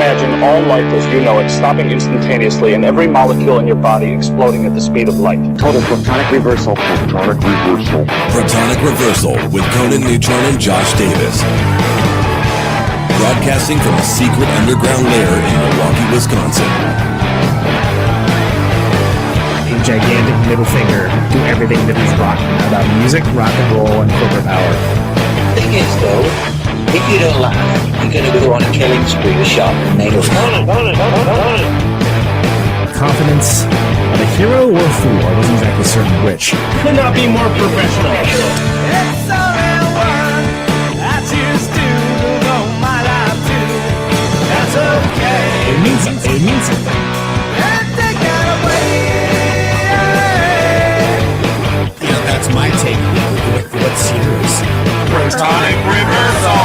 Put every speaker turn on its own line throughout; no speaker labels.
imagine all life as you know it stopping instantaneously and every molecule in your body exploding at the speed of light.
Total protonic reversal.
Protonic reversal.
Protonic reversal with Conan, Neutron, and Josh Davis. Broadcasting from a secret underground lair in Milwaukee, Wisconsin.
A gigantic middle finger to everything that is rock. About music, rock and roll, and corporate power.
The thing is, though, if you don't laugh, you're going to go on a killing spree with sharp nails.
Confidence of a hero or a fool. I wasn't exactly certain which.
Could not be more professional.
It's a real one. I choose to go my life too. That's okay.
It means something. It means something.
And take that away.
Yeah, that's my take. What's yours?
Protonic reversal.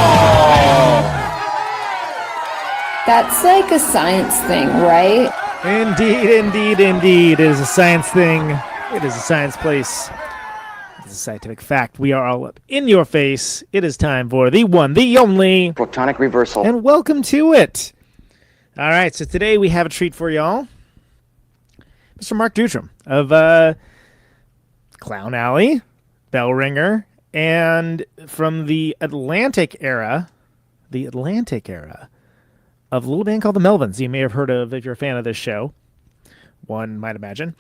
That's like a science thing, right?
Indeed. It is a science thing. It is a science place. It is a scientific fact. We are all up in your face. It is time for the one, the only
Protonic reversal.
And welcome to it. All right, so today we have a treat for y'all. Mr. Mark Deutrom of Clown Alley, Bellringer, and from the Atlantic era of a little band called the Melvins. You may have heard of if you're a fan of this show. One might imagine.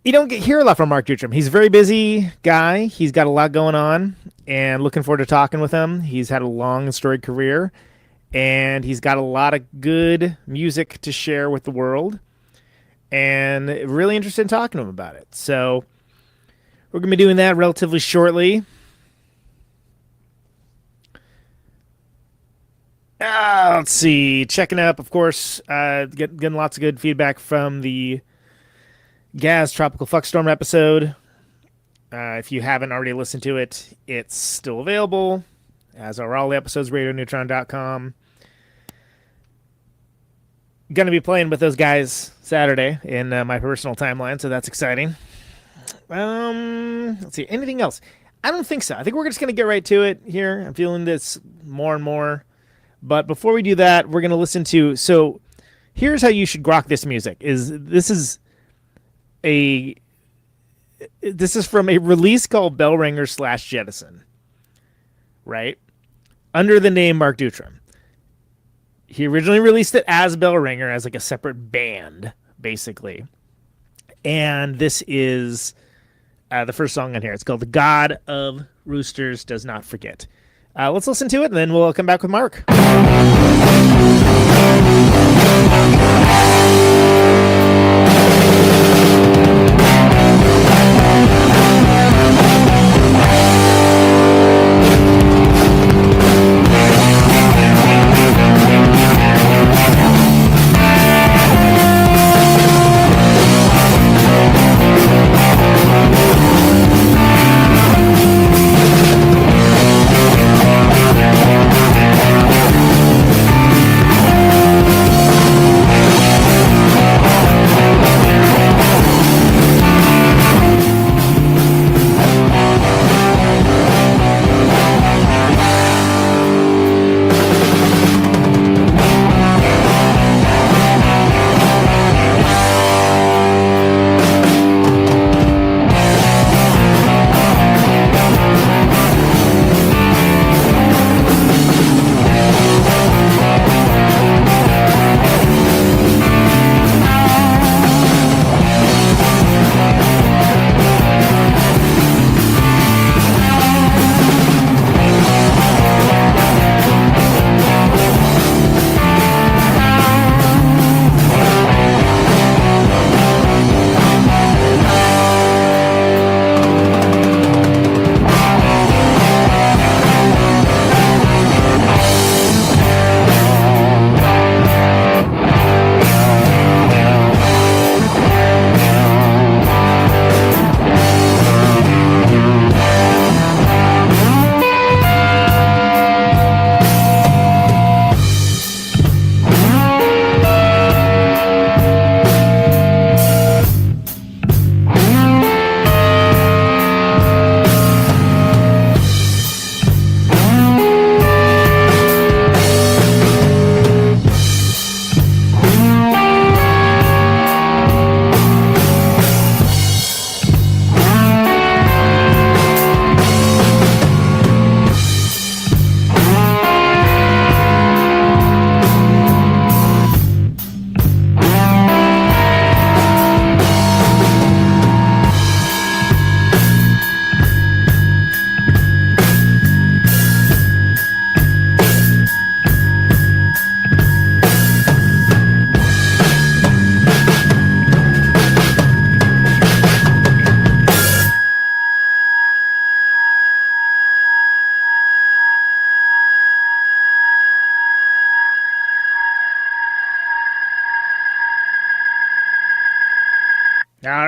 You don't hear a lot from Mark Deutrom. He's a very busy guy. He's got a lot going on, and looking forward to talking with him. He's had a long and storied career, and he's got a lot of good music to share with the world, and really interested in talking to him about it. So we're going to be doing that relatively shortly. Let's see. Checking up, of course. Getting lots of good feedback from the Gaz Tropical Fuckstorm episode. If you haven't already listened to it, it's still available, as are all the episodes, radioneutron.com. Going to be playing with those guys Saturday in my personal timeline, so that's exciting. Let's see. Anything else? I don't think so. I think we're just going to get right to it here. I'm feeling this more and more. But before we do that, we're going to listen to... So here's how you should grok this music. This is from a release called Bellringer / Jettison. Right? Under the name Mark Deutrom. He originally released it as Bellringer, as like a separate band, basically. And this is the first song on here. It's called The God of Roosters Does Not Forget. Let's listen to it, and then we'll come back with Mark.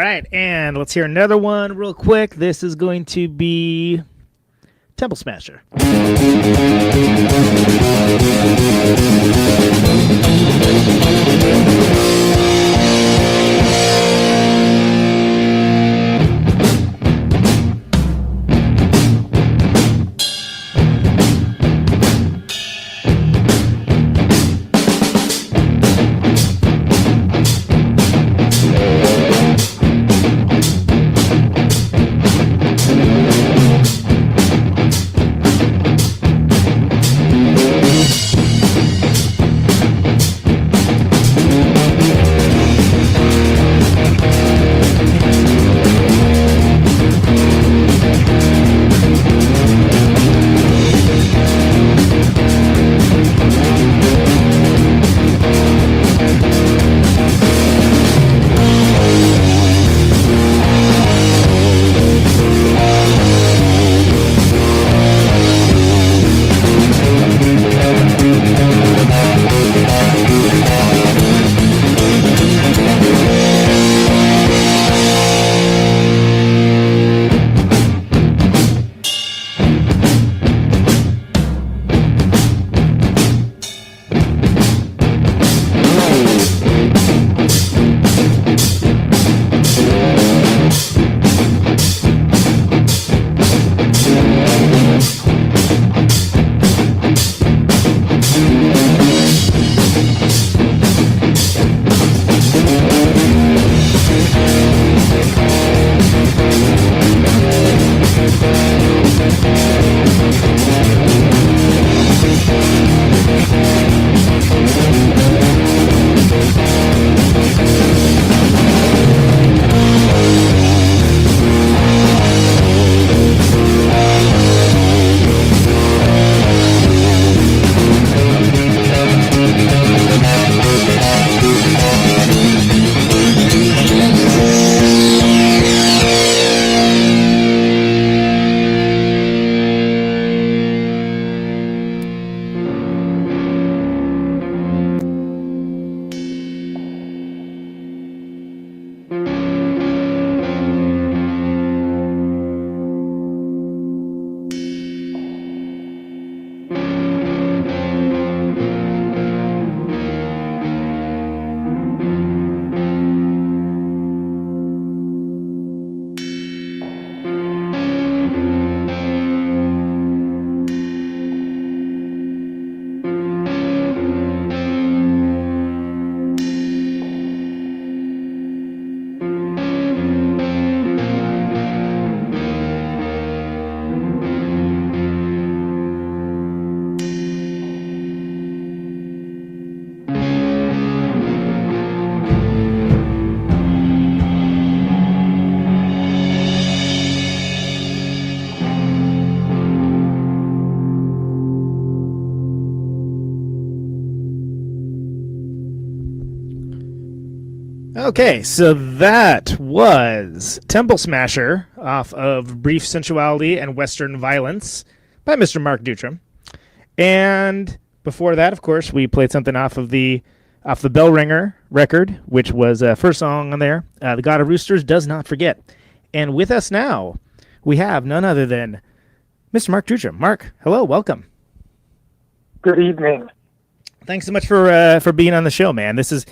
right, and let's hear another one real quick. This is going to be Temple Smasher. Okay, so that was Temple Smasher off of Brief Sensuality and Western Violence by Mr. Mark Deutrom. And before that, of course, we played something off the Bellringer record, which was first song on there, The God of Roosters Does Not Forget. And with us now, we have none other than Mr. Mark Deutrom. Mark, hello, welcome.
Good evening.
Thanks so much for being on the show, man. This is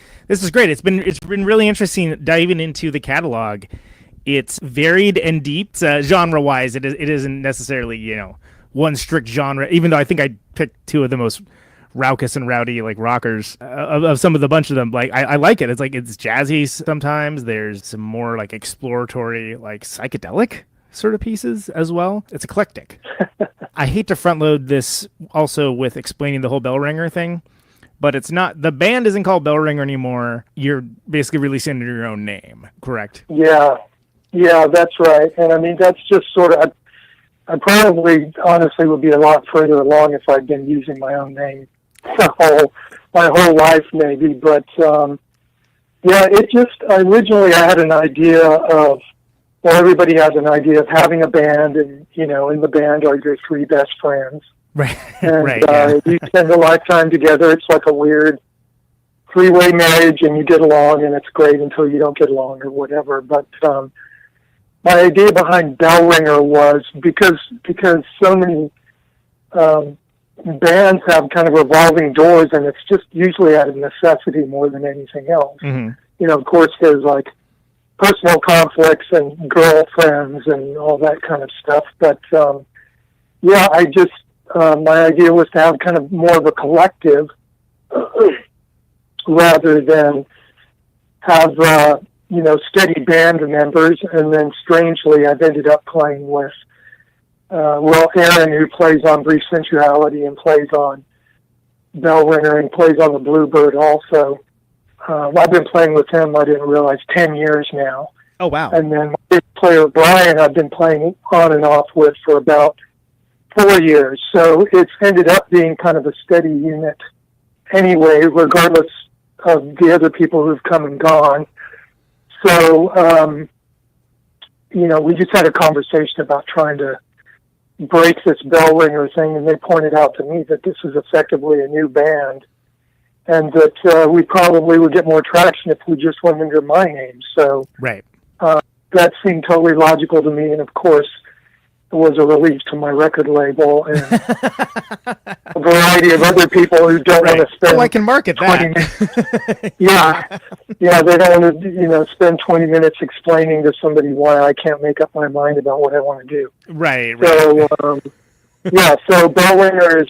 great. It's been really interesting diving into the catalog. It's varied and deep, genre wise. It isn't necessarily one strict genre. Even though I think I picked two of the most raucous and rowdy like rockers of some of the bunch of them. Like I like it. It's like it's jazzy sometimes. There's some more like exploratory, like psychedelic sort of pieces as well. It's eclectic. I hate to front load this also with explaining the whole Bellringer thing. But it's not, the band isn't called Bellringer anymore. You're basically releasing under your own name, correct?
Yeah, that's right. And I mean, that's just sort of, I probably honestly would be a lot further along if I'd been using my own name my whole life maybe. But originally I had an idea of, well, everybody has an idea of having a band, and, in the band are your three best friends.
Right.
And
right. Yeah.
you spend a lifetime together. It's like a weird three-way marriage and you get along and it's great until you don't get along or whatever. But my idea behind Bellringer was because so many bands have kind of revolving doors, and it's just usually out of necessity more than anything else.
Mm-hmm.
You know, of course, there's like personal conflicts and girlfriends and all that kind of stuff. But yeah, I just my idea was to have kind of more of a collective rather than have steady band members. And then strangely, I've ended up playing with Aaron, who plays on Brief Sensuality and plays on Bellringer and plays on the Bluebird also. I've been playing with him, I didn't realize, 10 years now.
Oh, wow.
And then my bass player, Brian, I've been playing on and off with for about 4 years. So it's ended up being kind of a steady unit anyway, regardless of the other people who've come and gone. So, we just had a conversation about trying to break this Bellringer thing, and they pointed out to me that this is effectively a new band, and that we probably would get more traction if we just went under my name. So
right.
That seemed totally logical to me, and of course, it was a relief to my record label and a variety of other people who don't want to spend.
Oh, I can market that.
Yeah, they don't want to, spend 20 minutes explaining to somebody why I can't make up my mind about what I want to do.
Right.
So, so Bellringer is,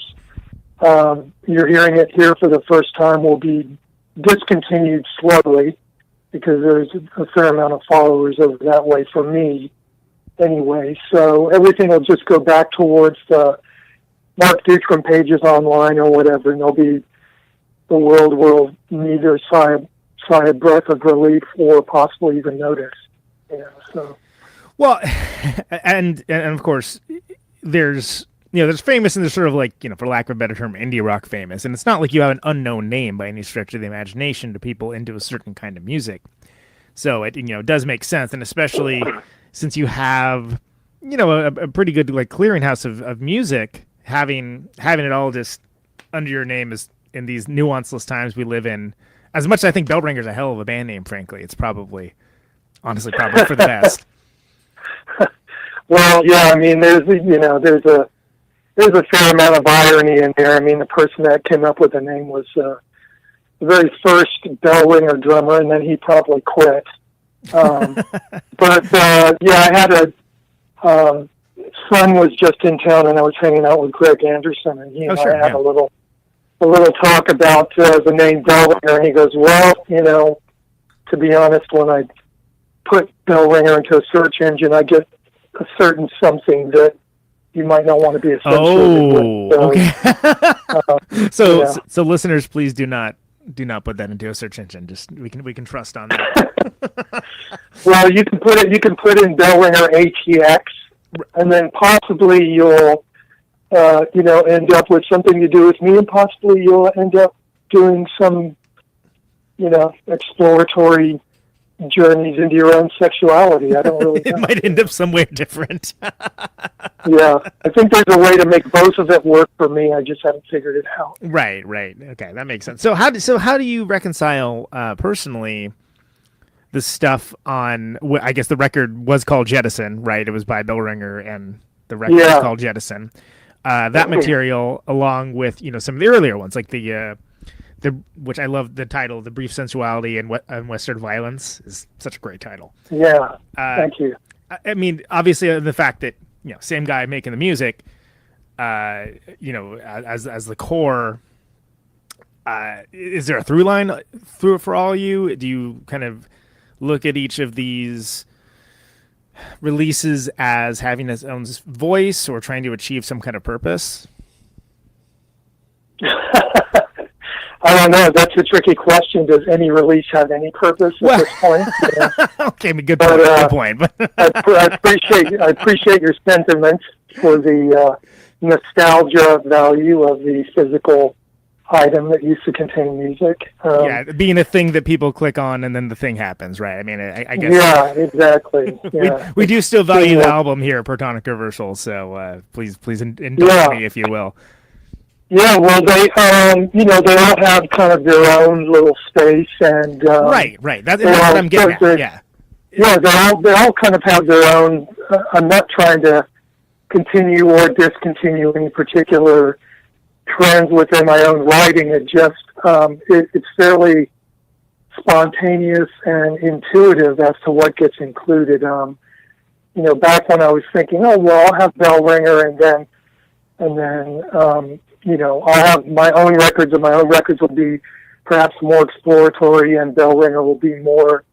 you're hearing it here for the first time, will be discontinued slowly because there's a fair amount of followers over that way for me anyway. So everything will just go back towards the Mark Deutrom pages online or whatever, and the world will neither sigh a breath of relief or possibly even notice. So.
Well, and of course, there's famous and there's sort of like, for lack of a better term, indie rock famous. And it's not like you have an unknown name by any stretch of the imagination to people into a certain kind of music. So it, does make sense. And especially since you have, a pretty good like clearinghouse of music, having it all just under your name is in these nuanceless times we live in. As much as I think Bellringer's a hell of a band name, frankly, it's honestly probably for the best.
Well, yeah, I mean, there's a fair amount of irony in there. I mean, the person that came up with the name was the very first Bellringer drummer, and then he probably quit. But I had son was just in town, and I was hanging out with Greg Anderson, and he and I had a little talk about the name Bellringer, and he goes, well, to be honest, when I put Bellringer into a search engine, I get a certain something that you might not want to be associated with.
So listeners, please do not put that into a search engine. Just we can trust on that.
Well, you can put in Bellringer ATX, and then possibly you'll end up with something to do with me, and possibly you'll end up doing some exploratory journeys into your own sexuality. I don't really know.
It might end up somewhere different.
Yeah, I think there's a way to make both of it work for me. I just haven't figured it out.
Right. Okay, that makes sense. So how do you reconcile personally the stuff on? I guess the record was called Jettison, right? It was by Bellringer, and the record was called Jettison. That material, along with some of the earlier ones, like the which I love the title, The Brief Sensuality and Western Violence, is such a great title.
Yeah, thank you.
I mean, obviously, the fact that same guy making the music, as the core. Is there a through line through it for all you? Do you kind of look at each of these releases as having its own voice or trying to achieve some kind of purpose?
I don't know. That's a tricky question. Does any release have any purpose at this point?
Okay, good point.
I appreciate your sentiments for the nostalgia value of the physical item that used to contain music.
Being a thing that people click on and then the thing happens, right? I mean, I guess.
Yeah, exactly. Yeah.
we do still value the album here, Protonic Reversal. So please indulge me if you will.
Yeah, well, they they all have kind of their own little space, and
right. That's what I'm getting at. Yeah.
Yeah, they all kind of have their own. I'm not trying to continue or discontinue any particular trends within my own writing. It just it's fairly spontaneous and intuitive as to what gets included. Back when I was thinking, oh well, I'll have Bellringer, and then I'll have my own records, and my own records will be perhaps more exploratory, and Bellringer will be more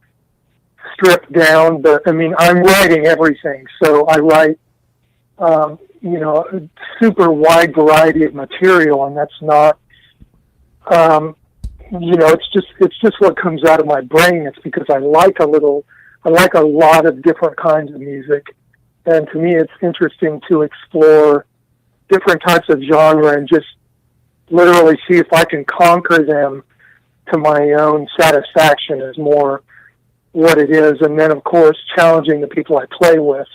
stripped down. But I mean, I'm writing everything, so I write, a super wide variety of material, and that's not, it's just what comes out of my brain. It's because I like a lot of different kinds of music, and to me, it's interesting to explore different types of genre and just literally see if I can conquer them to my own satisfaction is more what it is. And then, of course, challenging the people I play with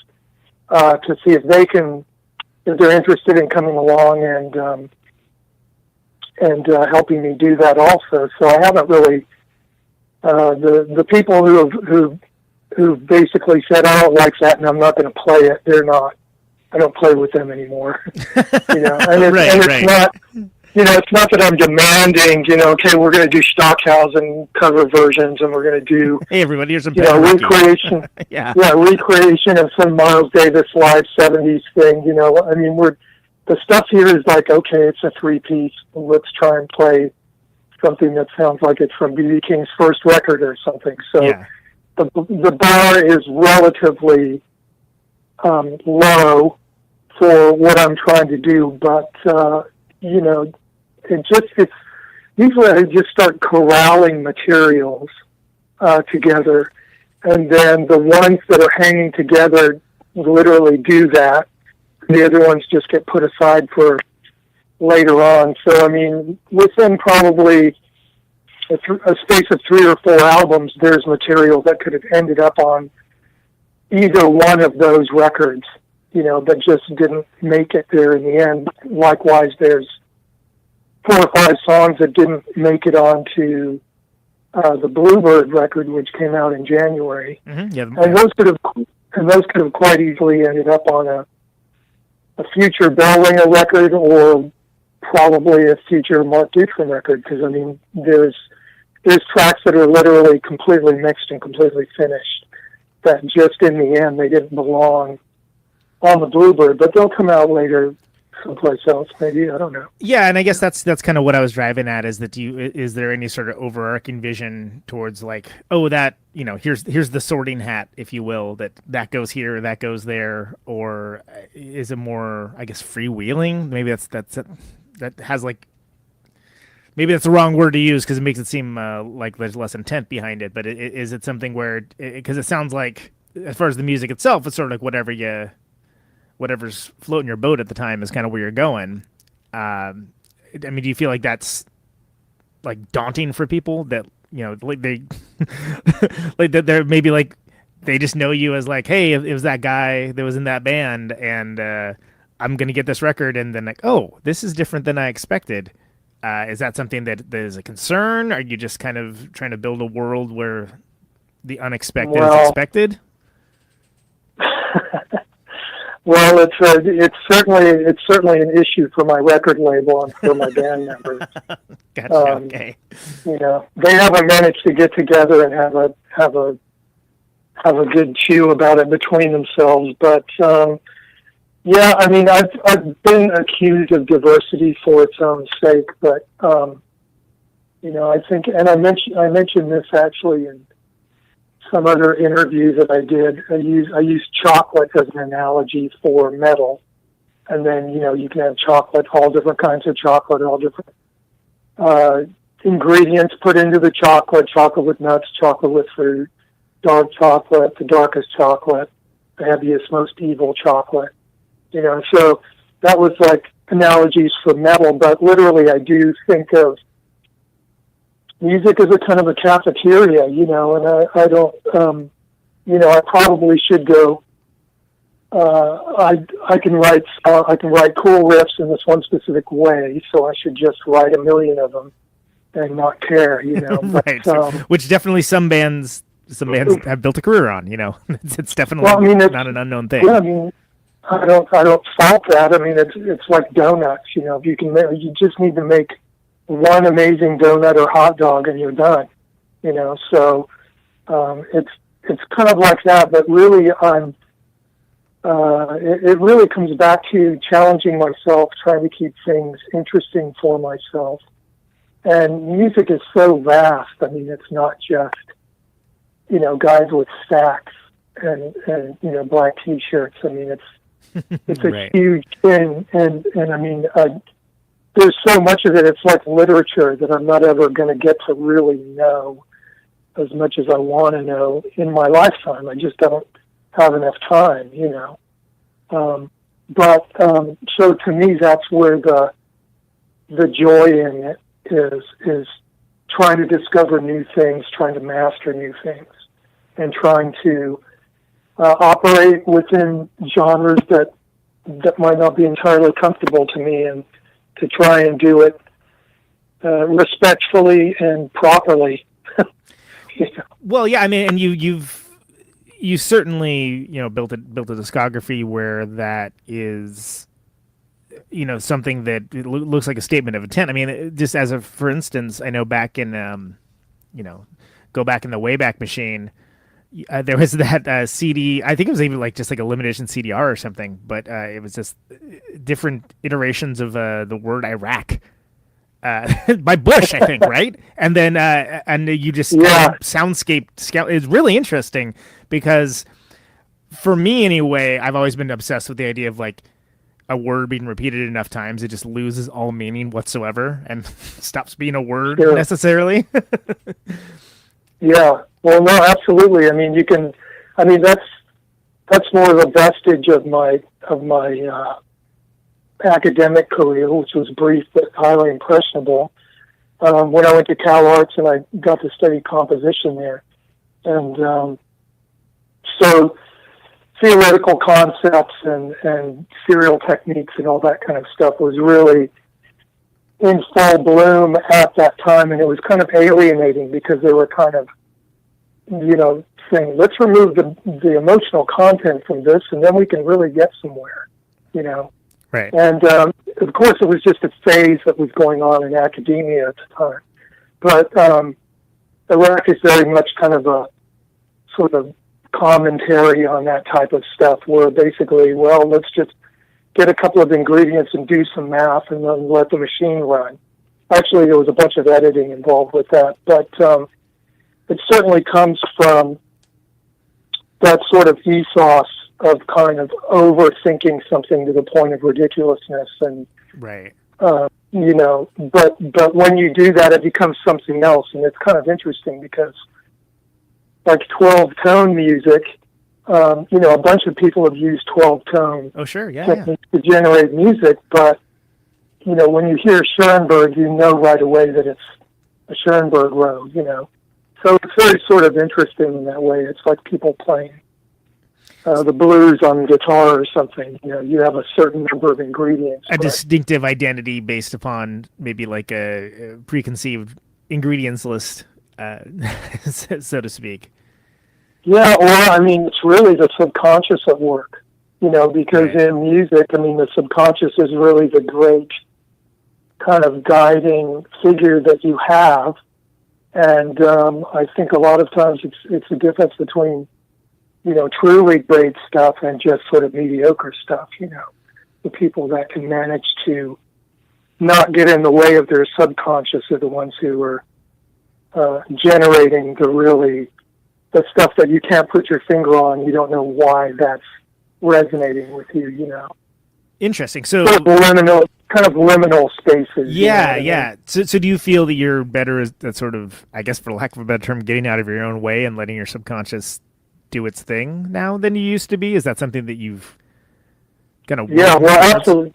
to see if they're interested in coming along and helping me do that also. So I haven't really the people who basically said I don't like that and I'm not going to play it. I don't play with them anymore. It's not. It's not that I'm demanding, okay, we're going to do Stockhausen cover versions, and we're going to do,
hey, everybody, here's some
recreation, recreation of some Miles Davis live 70s thing. The stuff here is like, okay, it's a 3-piece. Let's try and play something that sounds like it's from B.B. King's first record or something. So the bar is relatively low for what I'm trying to do, but it's usually I just start corralling materials together, and then the ones that are hanging together literally do that. The other ones just get put aside for later on. So I mean, within probably a space of 3 or 4 albums, there's material that could have ended up on either one of those records, that just didn't make it there in the end. Likewise, there's 4 or 5 songs that didn't make it onto the Bluebird record, which came out in January.
Mm-hmm. Yeah.
And those could have quite easily ended up on a future Bellringer record, or probably a future Mark Deutrom record, because I mean, there's tracks that are literally completely mixed and completely finished that just in the end they didn't belong on the Bluebird, but they'll come out later someplace else, maybe. I don't know.
Yeah, and I guess that's kind of what I was driving at, is that is there any sort of overarching vision towards like, oh, that, here's the sorting hat, if you will, that goes here, that goes there, or is it more, I guess, freewheeling? Maybe that has like, maybe that's the wrong word to use because it makes it seem like there's less intent behind it, but is it something where, because it sounds like, as far as the music itself, it's sort of like whatever's floating your boat at the time is kind of where you're going. I mean, do you feel like that's like daunting for people that, like they, like that they're maybe like, they just know you as like, hey, it was that guy that was in that band, and I'm going to get this record, and then like, oh, this is different than I expected. Is that something that is a concern? Are you just kind of trying to build a world where the unexpected is expected?
Well, it's certainly an issue for my record label and for my band members.
Gotcha. Okay.
They haven't managed to get together and have a good chew about it between themselves. But yeah, I mean, I've been accused of diversity for its own sake, but I think, and I mentioned this actually in some other interview that I did. I use chocolate as an analogy for metal, and then you can have chocolate, all different kinds of chocolate, all different ingredients put into the chocolate with nuts, chocolate with fruit, dark chocolate, the darkest chocolate, the heaviest, most evil chocolate. So that was like analogies for metal, but literally I do think of music as a kind of a cafeteria, and I don't, I probably should go I can write cool riffs in this one specific way, so I should just write a million of them and not care, you know.
Right.
But,
which definitely some bands have built a career on, you know. It's definitely not an unknown thing.
Yeah, I mean, I don't fault that. I mean, it's like donuts, you know. If you just need to make one amazing donut or hot dog and you're done, you know. So it's kind of like that, but really it really comes back to challenging myself, trying to keep things interesting for myself. And music is so vast. I mean, it's not just, you know, guys with stacks and you know, black T-shirts. I mean, it's a
right.
huge thing. And I mean, there's so much of it. It's like literature that I'm not ever going to get to really know as much as I want to know in my lifetime. I just don't have enough time, you know. So to me, that's where the joy in it is trying to discover new things, trying to master new things, and trying to operate within genres that might not be entirely comfortable to me, and to try and do it respectfully and properly. You know?
Well, yeah, I mean, and you certainly, you know, built a discography where that is, you know, something that looks like a statement of intent. I mean, just as for instance, I know back in, you know, go back in the Wayback Machine, there was that CD. I think it was even like just like a limited edition CDR or something, but it was just different iterations of the word Iraq. By Bush, I think, right? And then and you just soundscape scout is really interesting because for me anyway, I've always been obsessed with the idea of like a word being repeated enough times it just loses all meaning whatsoever and stops being a word necessarily.
Yeah. Well, no, absolutely. I mean, that's more of a vestige of my academic career, which was brief but highly impressionable. When I went to Cal Arts and I got to study composition there, and so theoretical concepts and serial techniques and all that kind of stuff was really in full bloom at that time, and it was kind of alienating because they were kind of, you know, saying, let's remove the emotional content from this, and then we can really get somewhere, you know.
Right.
And of course, it was just a phase that was going on in academia at the time. But Iraq is very much kind of a sort of commentary on that type of stuff, where basically, well, let's just get a couple of ingredients and do some math and then let the machine run. Actually, there was a bunch of editing involved with that, but it certainly comes from that sort of ethos of kind of overthinking something to the point of ridiculousness, and
right.
You know, but when you do that, it becomes something else, and it's kind of interesting because, like 12-tone music, you know, a bunch of people have used 12-tone techniques to generate music, but you know, when you hear Schoenberg, you know right away that it's a Schoenberg road, you know. So it's very sort of interesting in that way. It's like people playing the blues on guitar or something. You know, you have a certain number of ingredients.
A distinctive identity based upon maybe like a preconceived ingredients list, so to speak.
Yeah, or I mean, it's really the subconscious at work, you know, because in music, I mean, the subconscious is really the great kind of guiding figure that you have. And I think a lot of times it's the difference between, you know, truly great stuff and just sort of mediocre stuff, you know. The people that can manage to not get in the way of their subconscious are the ones who are generating the stuff that you can't put your finger on. You don't know why that's resonating with you, you know.
Interesting. So
kind of liminal spaces.
Yeah, you know what I mean? So do you feel that you're better at sort of, I guess for lack of a better term, getting out of your own way and letting your subconscious do its thing now than you used to be? Is that something that you've kind of...
Yeah, well, absolutely.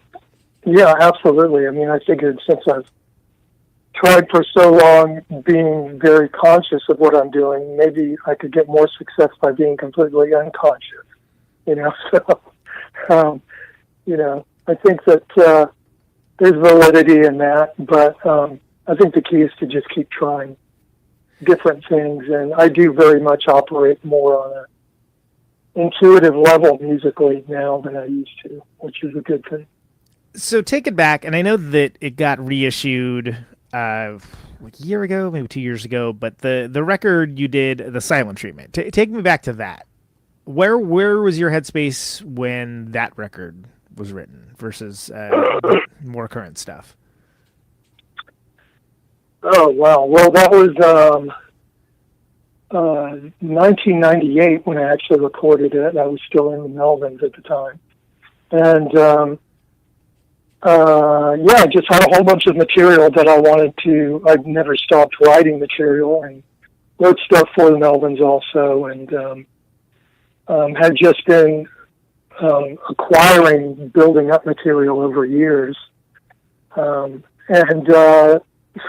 Yeah, absolutely. I mean, I figured since I've tried for so long being very conscious of what I'm doing, maybe I could get more success by being completely unconscious, you know? So I think that there's validity in that, but I think the key is to just keep trying different things, and I do very much operate more on a intuitive level musically now than I used to, which is a good thing.
So take it back, and I know that it got reissued like a year ago, maybe 2 years ago, but the record you did, the silent treatment, take me back to that. Where was your headspace when that record was written versus more current stuff?
Oh, wow. Well, that was 1998 when I actually recorded it. I was still in the Melvins at the time. And, I just had a whole bunch of material that I'd never stopped writing material, and wrote stuff for the Melvins also, and had just been building up material over years.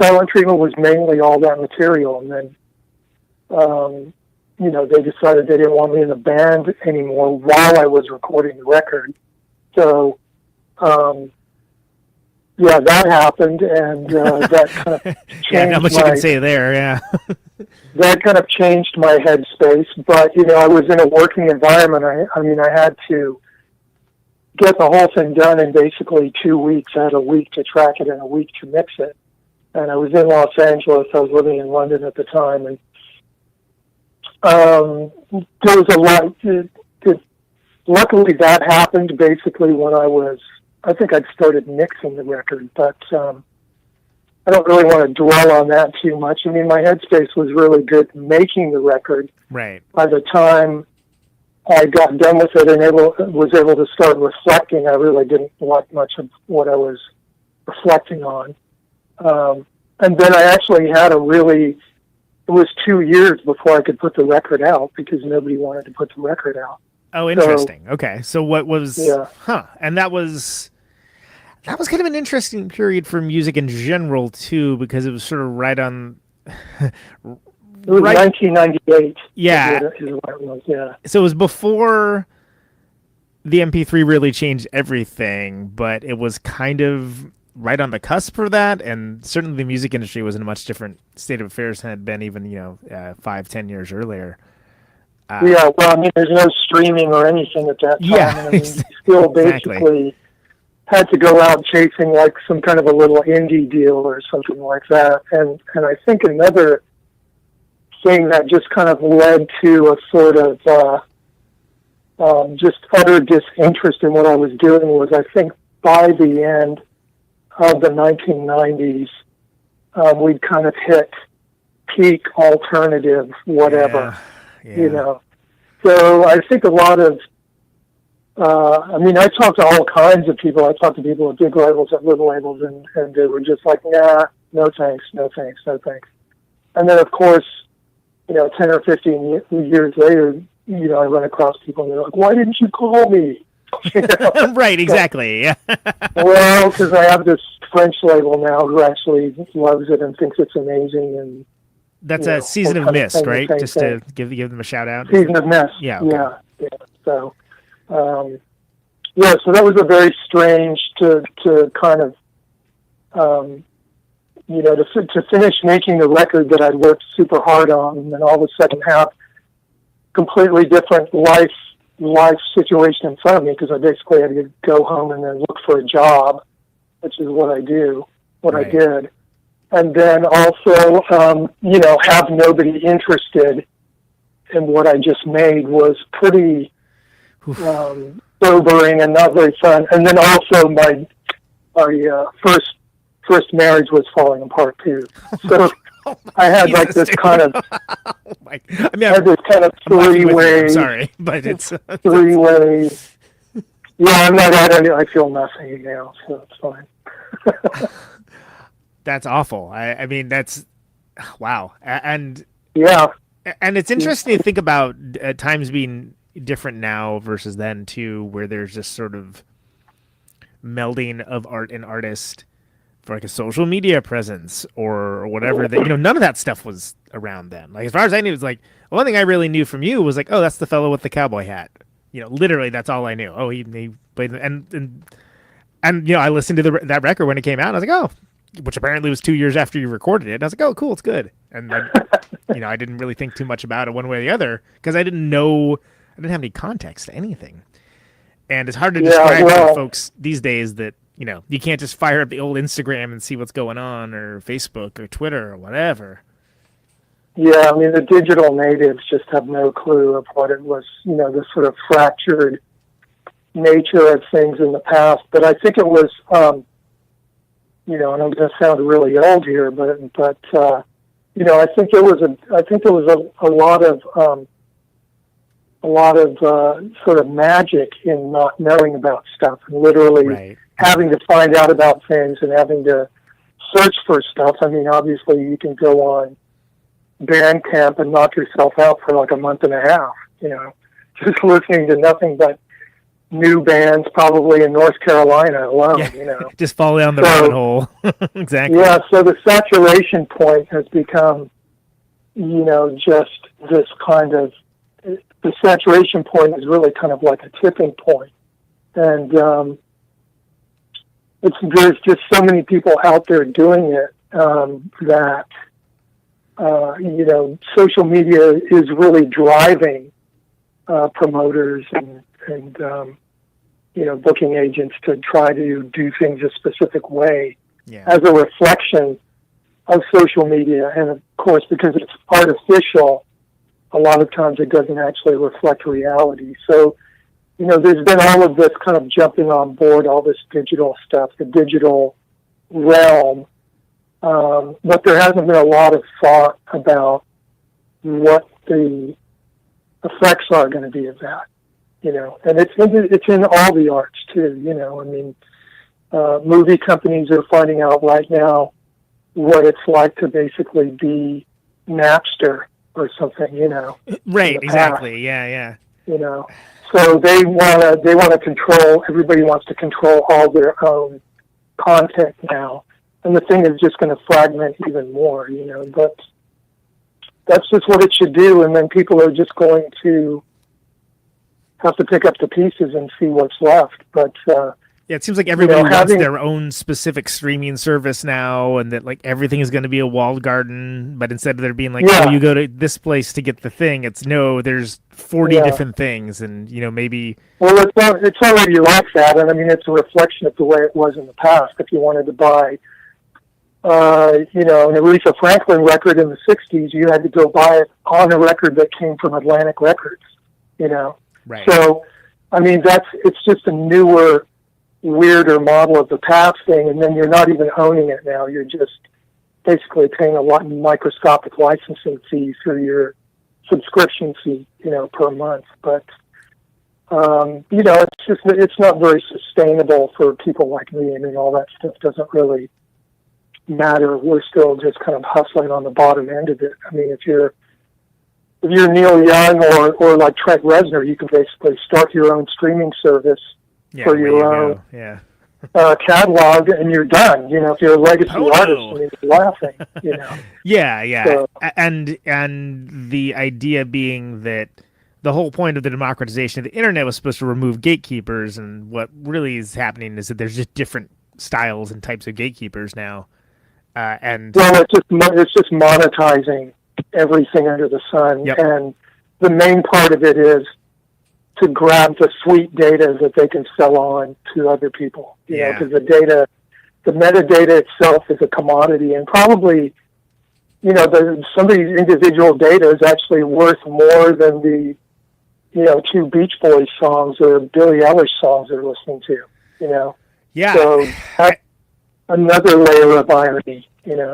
Silent Treatment was mainly all that material, and then, they decided they didn't want me in the band anymore while I was recording the record. So, that happened, and that kind of changed
not much you can say there, yeah.
That kind of changed my headspace, but, I was in a working environment. I had to get the whole thing done in basically 2 weeks. I had a week to track it and a week to mix it. And I was in Los Angeles. I was living in London at the time, and there was a lot. Luckily, that happened basically when I think I'd started mixing the record, but I don't really want to dwell on that too much. I mean, my headspace was really good making the record.
Right.
By the time I got done with it and was able to start reflecting, I really didn't like much of what I was reflecting on. And then I actually had it was 2 years before I could put the record out because nobody wanted to put the record out.
Oh, interesting. Okay. So what was,
yeah.
And that was kind of an interesting period for music in general too, because it was sort of right on.
It was 1998.
Yeah.
Is what it was, yeah.
So it was before the MP3 really changed everything, but it was kind of right on the cusp for that, and certainly the music industry was in a much different state of affairs than it had been even 5-10 years earlier.
There's no streaming or anything at that time.
Yeah,
you still basically had to go out chasing like some kind of a little indie deal or something like that. And I think another thing that just kind of led to a sort of just utter disinterest in what I was doing was, I think by the end of the 1990s, we'd kind of hit peak alternative whatever.
Yeah.
So I think a lot of, I talked to all kinds of people. I talked to people at big labels, at little labels, and they were just like, nah, no thanks, no thanks, no thanks. And then, of course, 10 or 15 years later, I run across people and they're like, why didn't you call me?
Right, exactly. Yeah.
Well, because I have this French label now who actually loves it and thinks it's amazing, and
that's a Season of Mist, right? Just to give them a shout out.
Season of Mist.
Yeah. Okay.
Yeah. So, so that was a very strange to kind of, to finish making the record that I'd worked super hard on, and then all of a sudden have completely different life situation in front of me, because I basically had to go home and then look for a job, which is what I did. And then also, have nobody interested in what I just made was pretty sobering and not very fun. And then also my first marriage was falling apart too. So I had like this kind of, I had this kind of three-way.
Sorry, but it's
three-way. Yeah, I feel nothing now, so it's fine.
That's awful. I mean, that's wow. And
yeah,
and it's interesting to think about times being different now versus then too, where there's this sort of melding of art and artist for like a social media presence or whatever. That none of that stuff was around then. Like as far as I knew, it was like one thing I really knew from you was like, oh, that's the fellow with the cowboy hat, literally that's all I knew. Oh, he played, and I listened to that record when it came out. And I was like, oh, which apparently was 2 years after you recorded it. And I was like, oh, cool, it's good. And then, I didn't really think too much about it one way or the other because I didn't have any context to anything. And it's hard to describe to folks these days that, you can't just fire up the old Instagram and see what's going on, or Facebook or Twitter or whatever.
Yeah, I mean, the digital natives just have no clue of what it was, the sort of fractured nature of things in the past. But I think it was, and I'm going to sound really old here, but I think there was a lot of sort of magic in not knowing about stuff and literally having to find out about things and having to search for stuff. I mean, obviously you can go on Bandcamp and knock yourself out for like a month and a half, just listening to nothing but new bands, probably in North Carolina alone,
Just fall down the rabbit hole. Exactly.
Yeah, so the saturation point has become, just this kind of, the saturation point is really kind of like a tipping point. And there's just so many people out there doing it that, social media is really driving promoters and booking agents to try to do things a specific way as a reflection of social media. And of course, because it's artificial, a lot of times it doesn't actually reflect reality. So, there's been all of this kind of jumping on board, all this digital stuff, the digital realm. But there hasn't been a lot of thought about what the effects are going to be of that, and it's in all the arts too, I mean, movie companies are finding out right now what it's like to basically be Napster or something,
Right, exactly. Yeah.
So they want to control, everybody wants to control all their own content now. And the thing is just going to fragment even more, but that's just what it should do. And then people are just going to have to pick up the pieces and see what's left. But,
it seems like everybody wants their own specific streaming service now, and that like everything is going to be a walled garden. But instead of there being like, you go to this place to get the thing, there's 40 different things, and maybe. Well,
it's already like that, and I mean it's a reflection of the way it was in the past. If you wanted to buy, an Aretha Franklin record in the '60s, you had to go buy it on a record that came from Atlantic Records.
Right.
So, I mean it's just a newer, weirder model of the past thing, and then you're not even owning it now. You're just basically paying a microscopic licensing fee through your subscription fee, per month. But it's not very sustainable for people like me. I mean, all that stuff doesn't really matter. We're still just kind of hustling on the bottom end of it. I mean, if you're Neil Young or like Trent Reznor, you can basically start your own streaming service for your own catalog, and you're done. If you're a legacy artist, I mean, you're laughing.
Yeah.
So,
and the idea being that the whole point of the democratization of the internet was supposed to remove gatekeepers, and what really is happening is that there's just different styles and types of gatekeepers now.
It's just monetizing everything under the sun, and the main part of it is to grab the sweet data that they can sell on to other people. Because the metadata itself is a commodity, and probably, some of these individual data is actually worth more than the, 2 Beach Boys songs or Billie Eilish songs they're listening to.
Yeah.
So that's another layer of irony.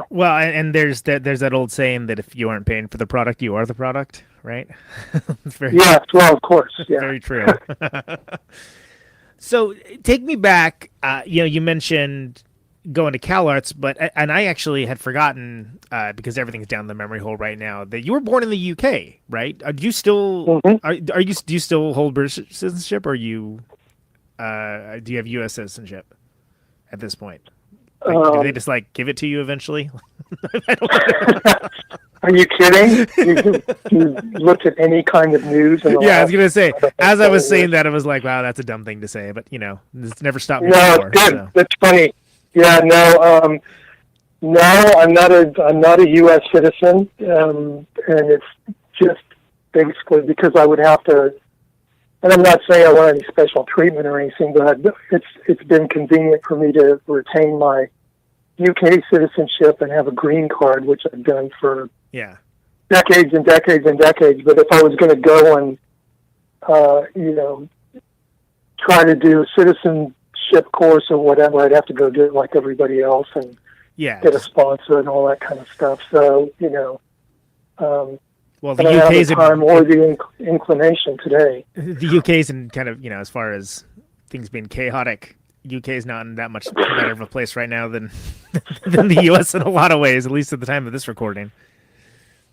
Well, and there's that old saying that if you aren't paying for the product, you are the product, right? It's
well, of course. Yeah.
Very true. So take me back. You mentioned going to CalArts, and I actually had forgotten because everything's down the memory hole right now that you were born in the UK, right? Do you still do you still hold British citizenship, or do you have U.S. citizenship at this point? Do they just give it to you eventually? I don't know.
Are you kidding? You looked at any kind of news? In the
Yeah, I was
last,
gonna say. As I was saying
years?
that, I was like, "Wow, that's a dumb thing to say," but it's never stopped me
No,
before.
it's good.
So.
That's funny. Yeah, no, I'm not a U.S. citizen, and it's just basically because I would have to. And I'm not saying I want any special treatment or anything, but it's been convenient for me to retain my UK citizenship and have a green card, which I've done for decades and decades and decades. But if I was going to go and try to do a citizenship course or whatever, I'd have to go do it like everybody else and get a sponsor and all that kind of stuff. So
well, the
I don't have
UK's
the time or the inclination today.
The UK's in kind of as far as things being chaotic. UK's not in that much better of a place right now than the US in a lot of ways, at least at the time of this recording.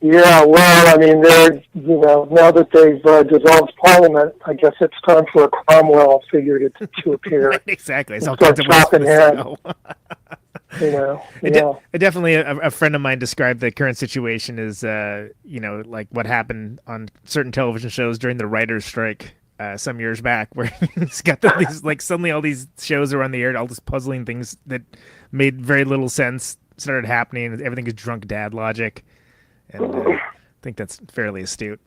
Yeah, well, I mean, they're now that they've dissolved Parliament, I guess it's time for a Cromwell figure to appear.
Right, exactly. It's all
start
kinds of ways for
chopping
this to
heads.
go. Definitely, a friend of mine described the current situation as, like what happened on certain television shows during the writers' strike some years back, where he's got these suddenly all these shows are on the air, all these puzzling things that made very little sense started happening. Everything is drunk dad logic, and I think that's fairly astute.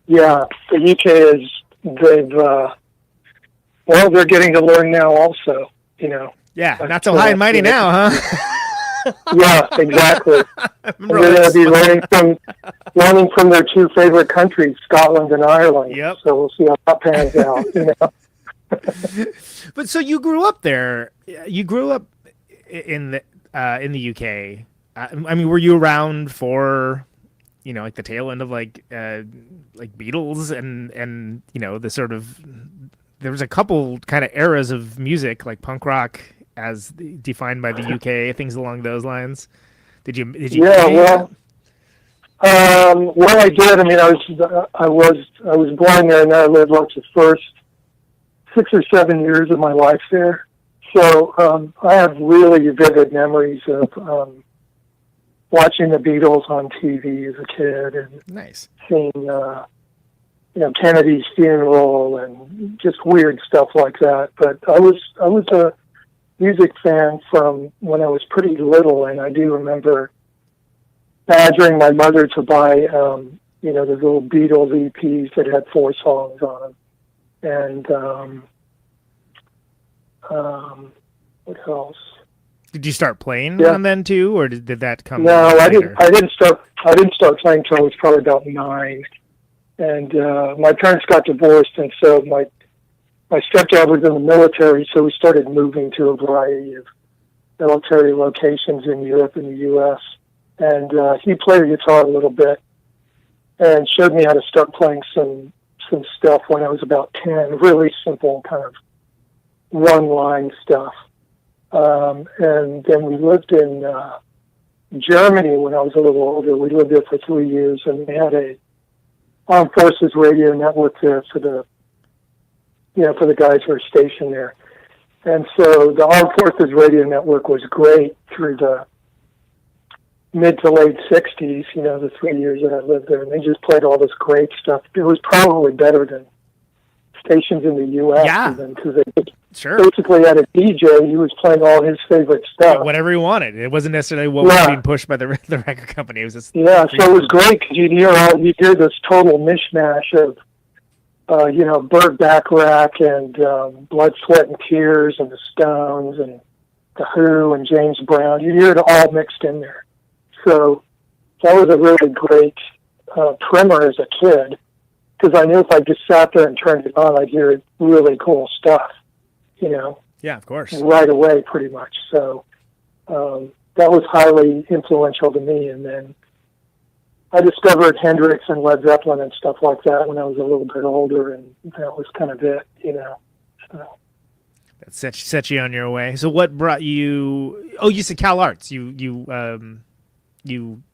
Yeah, the UK they're getting to learn now also.
Yeah, not so high and mighty now, huh?
Yeah, exactly. They're going to be learning from their two favorite countries, Scotland and Ireland.
Yep.
So we'll see how that pans out.
But so you grew up there. You grew up in the UK. I mean, were you around for the tail end of like Beatles and the sort of there was a couple kind of eras of music like punk rock as defined by the UK, things along those lines. Did you?
Yeah, well, I did. I mean, I was born there, and I lived like the first 6 or 7 years of my life there. So I have really vivid memories of watching the Beatles on TV as a kid and seeing Kennedy's funeral and just weird stuff like that. But I was a music fan from when I was pretty little, and I do remember badgering my mother to buy, the little Beatles EPs that had 4 songs on them. And what else?
Did you start playing on then too, or did that come?
No,
later?
I didn't start playing until I was probably about 9. And my parents got divorced, and so my stepdad was in the military, so we started moving to a variety of military locations in Europe and the U.S. And he played the guitar a little bit and showed me how to start playing some stuff when I was about 10, really simple kind of one-line stuff. And then we lived in Germany when I was a little older. We lived there for 3 years, and we had a Armed Forces radio network there for the guys who were stationed there. And so the Armed Forces radio network was great through the mid to late 60s, the 3 years that I lived there. And they just played all this great stuff. It was probably better than stations in the U.S. even, because they basically had a DJ. He was playing all his favorite stuff.
Whatever he wanted. It wasn't necessarily what was being pushed by the record company. It was just...
Yeah, so it was great because you'd hear this total mishmash of Burt Bacharach and Blood, Sweat, and Tears and the Stones and the Who and James Brown. You hear it all mixed in there. So that was a really great primer as a kid, because I knew if I just sat there and turned it on, I'd hear really cool stuff,
Yeah, of course.
right away, pretty much. So that was highly influential to me. And then I discovered Hendrix and Led Zeppelin and stuff like that when I was a little bit older, and that was kind of it, So.
That set you on your way. So what brought you? Oh, you said Cal Arts. Did you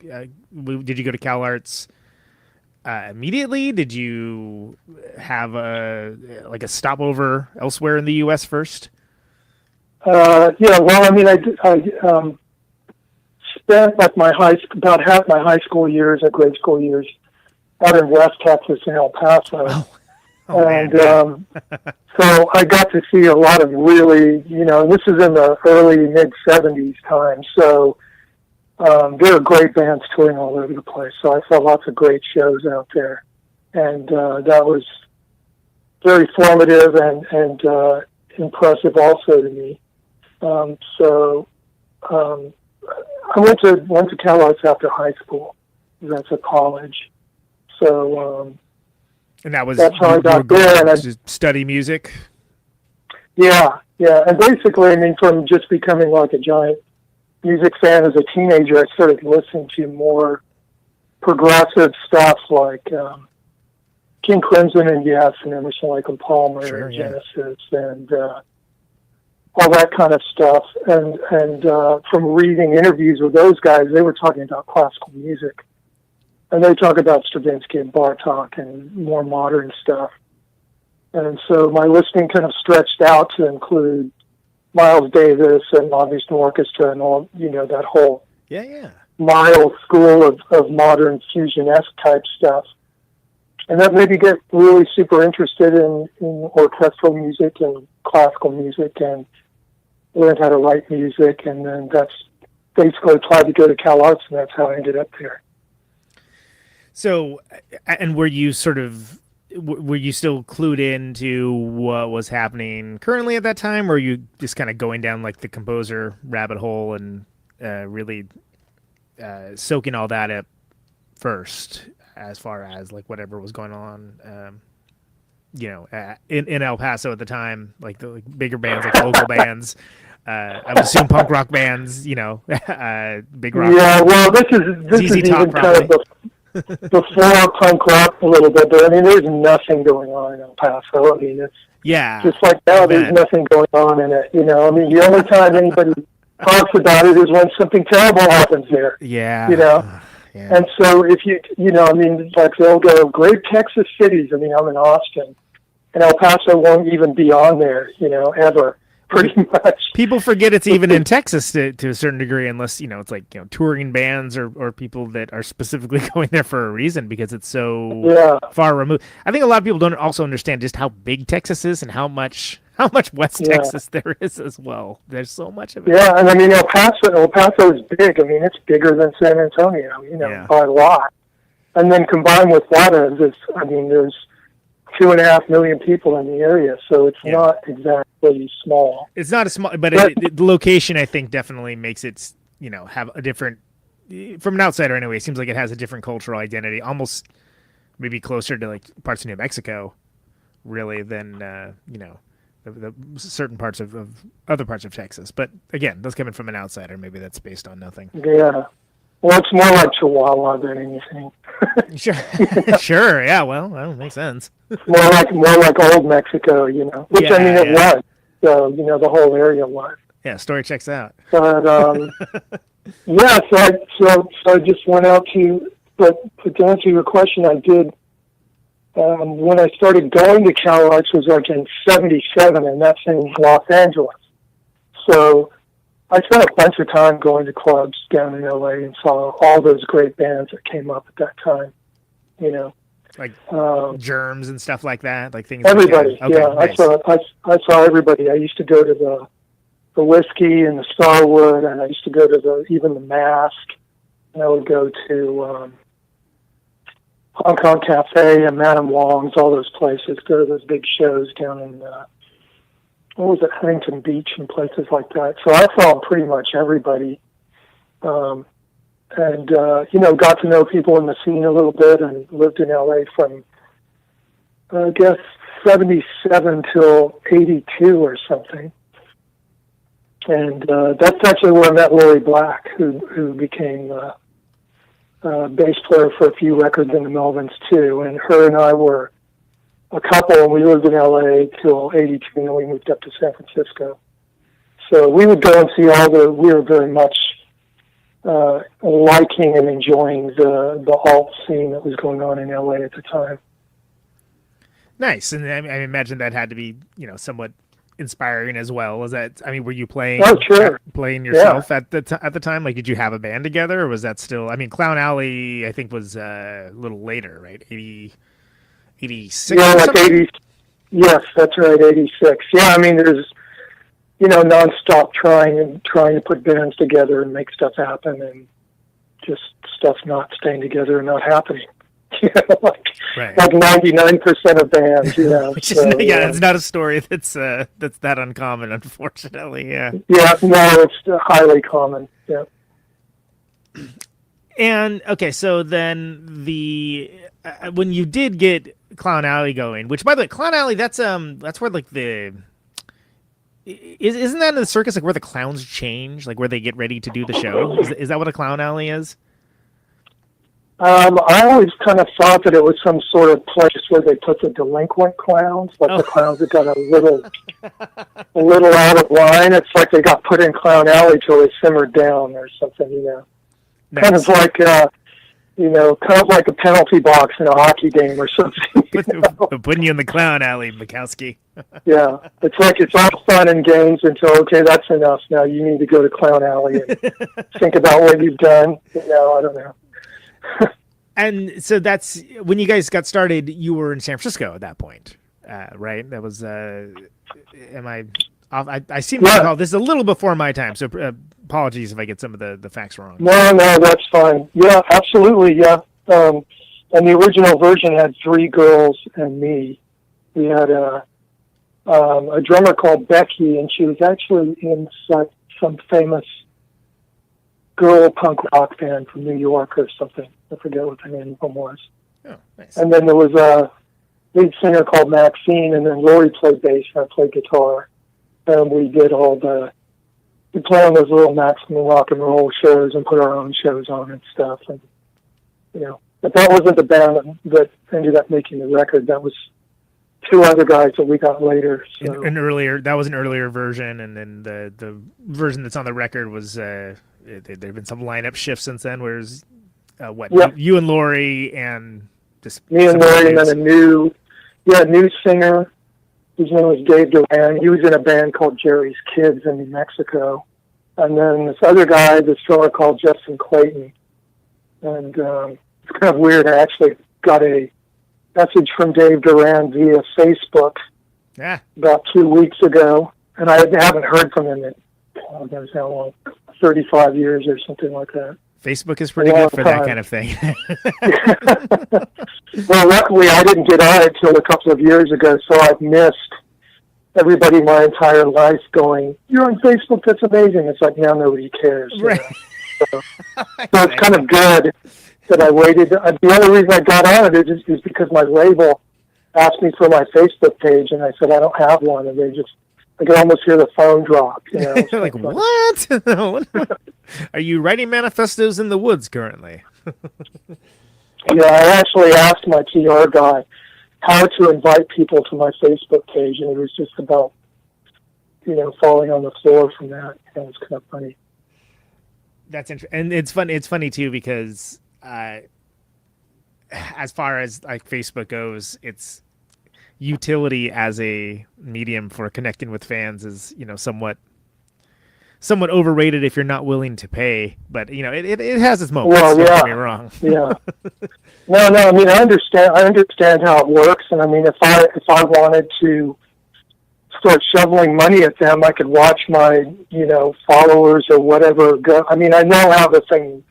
go to Cal Arts immediately? Did you have a stopover elsewhere in the U.S. first?
Yeah. Well, I mean, I spent like about half my high school years and grade school years out in West Texas in El Paso. And so I got to see a lot of really, this is in the early mid-'70s time. So there are great bands touring all over the place. So I saw lots of great shows out there. And that was very formative and impressive also to me. I went to Cal Arts after high school. That's a college. So
and that's
how I got there. And
to study music.
Yeah. And basically, I mean, from just becoming like a giant music fan as a teenager, I started listening to more progressive stuff like King Crimson and Yes, and Emerson, Lake and Palmer,
Sure,
and
yeah.
Genesis, and all that kind of stuff. And from reading interviews with those guys, they were talking about classical music. And they talk about Stravinsky and Bartok and more modern stuff. And so my listening kind of stretched out to include Miles Davis and Obviously Orchestra and all, that whole Miles school of modern fusion-esque type stuff. And that made me get really super interested in orchestral music and classical music and learned how to write music. And then that's basically applied to go to Cal Arts, and that's how I ended up there.
So, and were you still clued into what was happening currently at that time, or were you just kind of going down like the composer rabbit hole and really soaking all that up first, as far as like whatever was going on, in El Paso at the time, like the bigger bands, like local bands, I would assume punk rock bands, big rock.
Yeah, well, this is
ZZ Top,
even kind of before punk rock a little bit, but I mean, there's nothing going on in El Paso. I mean, it's just like now, there's nothing going on in it. I mean, the only time anybody talks about it is when something terrible happens there.
Yeah.
Yeah. And so if I mean, like they'll go great Texas cities. I mean, I'm in Austin, and El Paso won't even be on there, ever. Pretty much.
People forget it's even in Texas to a certain degree, unless it's like touring bands or people that are specifically going there for a reason, because it's so far removed. I think a lot of people don't also understand just how big Texas is and how much West Texas there is as well. There's so much of it.
Yeah, and I mean El Paso is big. I mean, it's bigger than San Antonio, by a lot. And then combined with Juarez, there's 2.5 million people in the area, so it's not exactly small.
It's not a small, but the location, I think, definitely makes it, have a different, from an outsider anyway, it seems like it has a different cultural identity, almost maybe closer to like parts of New Mexico, really, than, the certain parts of other parts of Texas. But again, that's coming from an outsider. Maybe that's based on nothing.
Yeah. Well, it's more like Chihuahua than anything.
Sure. Yeah. Well, that makes sense.
more like old Mexico, which I mean it was. So the whole area was.
Yeah. Story checks out.
But So I just went out to. But to answer your question, I did. When I started going to Cal Arts was like in '77, and that's in Los Angeles. So I spent a bunch of time going to clubs down in LA and saw all those great bands that came up at that time.
Like Germs and stuff like that, like things.
Everybody,
like that. Okay,
nice. I saw everybody. I used to go to the Whiskey and the Starwood, and I used to go to even the Mask. And I would go to Hong Kong Cafe and Madame Wong's, all those places. Go to those big shows down in what was it, Huntington Beach and places like that. So I saw pretty much everybody, and got to know people in the scene a little bit, and lived in LA from I guess '77 till '82 or something. And that's actually where I met Lori Black, who became bass player for a few records in the Melvins too. And her and I were a couple, and we lived in LA till '82, and then we moved up to San Francisco. So we would go and see we were very much liking and enjoying the alt scene that was going on in LA at the time.
Nice. And I imagine that had to be, somewhat inspiring as well? Was that, I mean, were you playing?
Oh, sure.
Playing yourself at the time? Like, did you have a band together, or was that still? I mean, Clown Alley, I think was a little later, right? 86.
Yeah, like 80. Yes, that's right, 86. Yeah, I mean, there's nonstop trying to put bands together and make stuff happen, and just stuff not staying together and not happening. Like 99% of bands,
It's not a story that's that uncommon, unfortunately. Yeah.
Yeah, no, it's highly common. Yeah.
And okay, so then when you did get Clown Alley going, which by the way, Clown Alley, that's where like isn't that in the circus, like where the clowns change, like where they get ready to do the show? Is that what a Clown Alley is?
I always kind of thought that it was some sort of place where they put the delinquent clowns, like the clowns that got a little out of line. It's like they got put in Clown Alley till they simmered down or something,
Nice.
Kind of like, kind of like a penalty box in a hockey game or something.
Putting you in the Clown Alley, Mikowski.
Yeah, it's like it's all fun and games until, okay, that's enough. Now you need to go to Clown Alley and think about what you've done. I don't know.
And so that's when you guys got started. You were in San Francisco at that point, right? That was. Am I off? I seem to recall this is a little before my time, so apologies if I get some of the facts wrong.
No, that's fine. Yeah, absolutely. Yeah, and the original version had 3 girls and me. We had a drummer called Becky, and she was actually in some famous girl punk rock band from New York or something. I forget what the name of them was.
Oh, nice.
And then there was a lead singer called Maxine, and then Lori played bass and I played guitar. And we did we played on those little Maximum rock and roll shows and put our own shows on and stuff. And, but that wasn't the band that ended up making the record. That was 2 other guys that we got later. So.
That was an earlier version, and then the version that's on the record was there have been some lineup shifts since then. Whereas you and Lori and just
me and Lori, and then a new singer. His name was Dave Duran. He was in a band called Jerry's Kids in New Mexico. And then this other guy, this drummer called Justin Clayton. And it's kind of weird. I actually got a message from Dave Duran via Facebook about 2 weeks ago. And I haven't heard from him in, God knows how long, 35 years or something like that.
Facebook is pretty good for that kind of thing.
Well, luckily I didn't get on it till a couple of years ago, so I've missed everybody my entire life going, "You're on Facebook, that's amazing." It's like, now nobody cares.
Right.
So it's kind of good that I waited. The only reason I got on it is because my label asked me for my Facebook page, and I said I don't have one, and I could almost hear the phone drop.
Like, what? Are you writing manifestos in the woods currently?
Yeah, I actually asked my PR guy how to invite people to my Facebook page, and it was just about, falling on the floor from that. It was kind of funny.
That's interesting, and it's funny. It's funny too because, as far as like Facebook goes, its utility as a medium for connecting with fans is, somewhat overrated if you're not willing to pay. But it has its moments.
Well,
don't get me wrong.
Yeah. No. I mean, I understand how it works, and I mean, if I wanted to start shoveling money at them, I could watch my followers or whatever go. I mean, I know how the thing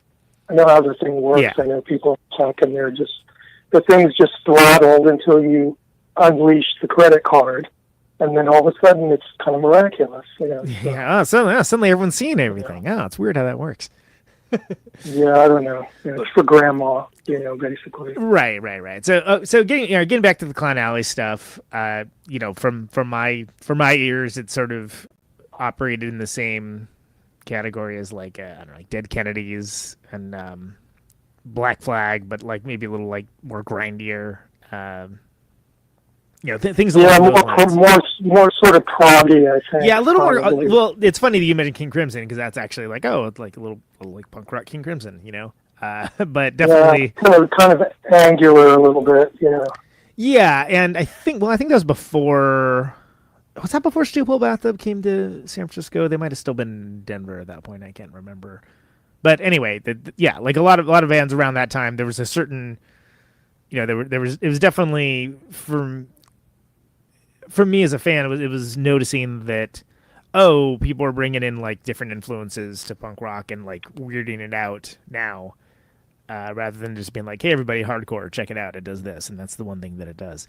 works.
Yeah.
I know people talk, and the thing's just throttled until you unleash the credit card, and then all of a sudden it's kind of miraculous.
Yeah. Suddenly everyone's seeing everything. Yeah. It's weird how that works.
Yeah, I don't know. It's for grandma, basically.
Right. So getting back to the Clown Alley stuff, from my ears, it sort of operated in the same category as like like Dead Kennedys and Black Flag, but like maybe a little like more grindier. Things.
Yeah, more sort of proggy, I think.
Yeah, a little
probably.
more. Well, it's funny that you mentioned King Crimson because that's actually like it's like a little like punk rock King Crimson, but definitely
kind of angular a little bit,
Yeah, and I think that was before Was that before Stupid Bathtub came to San Francisco? They might have still been in Denver at that point. I can't remember. But anyway, yeah, like a lot of bands around that time, there was a certain, it was definitely for me as a fan, it was noticing that, oh, people are bringing in like different influences to punk rock and like weirding it out now, rather than just being like, hey, everybody, hardcore, check it out, it does this, and that's the one thing that it does.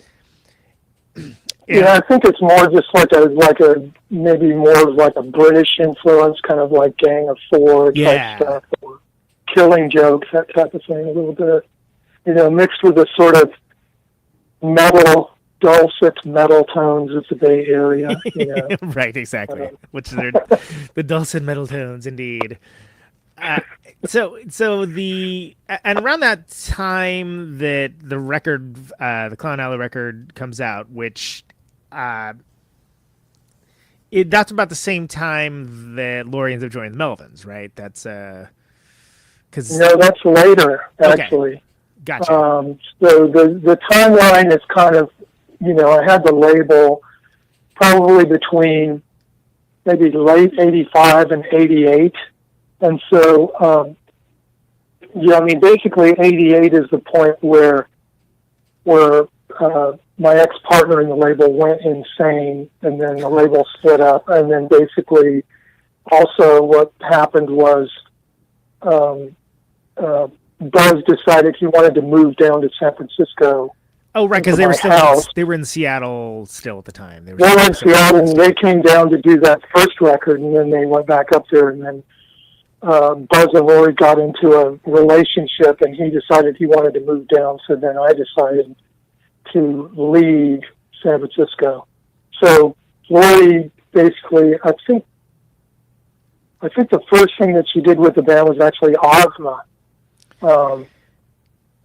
Yeah, I think it's more just like a maybe more of like a British influence, kind of like Gang of Four type stuff, or Killing Jokes, that type of thing, a little bit, mixed with a sort of dulcet metal tones of the Bay Area.
Right, exactly. Which are the dulcet metal tones, indeed. So and around that time that the record, the Clown Alley record comes out, which that's about the same time that Laurie ends up joining the Melvins, right? That's because
no, that's later actually.
Okay. Gotcha.
So the timeline is kind of, I had the label probably between maybe late '85 and '88. And so, basically '88 is the point where my ex-partner in the label went insane, and then the label split up. And then basically also what happened was Buzz decided he wanted to move down to San Francisco.
Oh, right, because they were in Seattle still at the time. They were
in Seattle, and they came down to do that first record, and then they went back up there, and then Buzz and Laurie got into a relationship, and he decided he wanted to move down. So then I decided to leave San Francisco. So Laurie basically, I think the first thing that she did with the band was actually Ozma.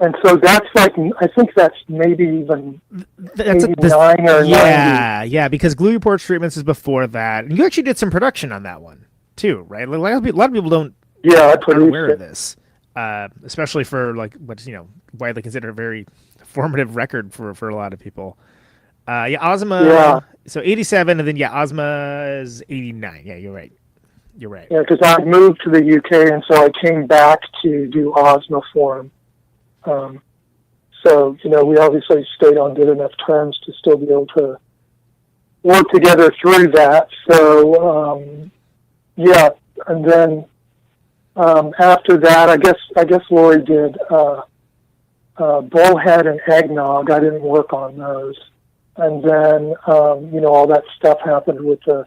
And so that's like, I think that's maybe even 89 or 90.
Yeah, because Glue Your Porch Treatments is before that. And you actually did some production on that one, too, right? A lot of people don't aren't aware of this, especially for like what's widely considered a very formative record for a lot of people. Ozma. Yeah. So '87, and then Ozma is '89. Yeah, you're right.
Yeah, because I moved to the UK, and so I came back to do Ozma for him. So we obviously stayed on good enough terms to still be able to work together through that. So and then after that, I guess Laurie did Bullhead and Eggnog. I didn't work on those, and then all that stuff happened with the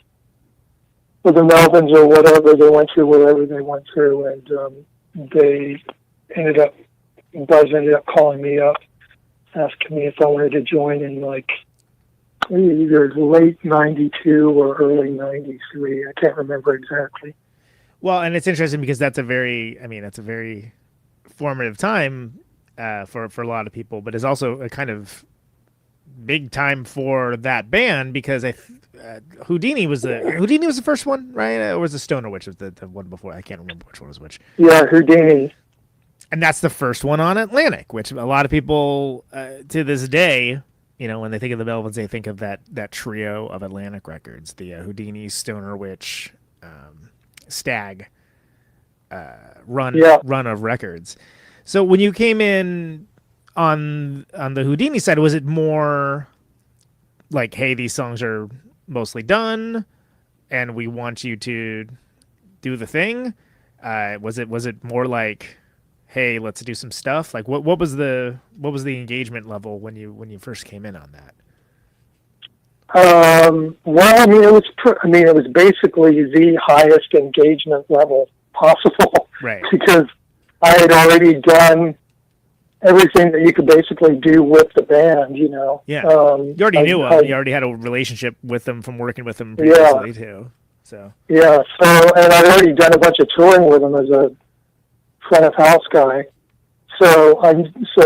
Melvins or whatever they went through, whatever they went through, and Buzz ended up calling me up, asking me if I wanted to join in like either late '92 or early '93. I can't remember exactly.
Well, and it's interesting because that's a very formative time for a lot of people, but it's also a kind of big time for that band because Houdini was the first one, right? Or was the Stoner Witch was the one before? I can't remember which one was which.
Yeah, Houdini.
And that's the first one on Atlantic, which a lot of people to this day, when they think of the Melvins, they think of that trio of Atlantic records, the Houdini, Stoner Witch, Stag run of records. So when you came in on the Houdini side, was it more like, hey, these songs are mostly done, and we want you to do the thing? Was it more like, hey, let's do some stuff? Like, what was the engagement level when you first came in on that?
Well, it was basically the highest engagement level possible,
right?
Because I had already done everything that you could basically do with the band,
Yeah, you already knew them. You already had a relationship with them from working with them previously too. So
yeah, and I'd already done a bunch of touring with them as a front of house guy. So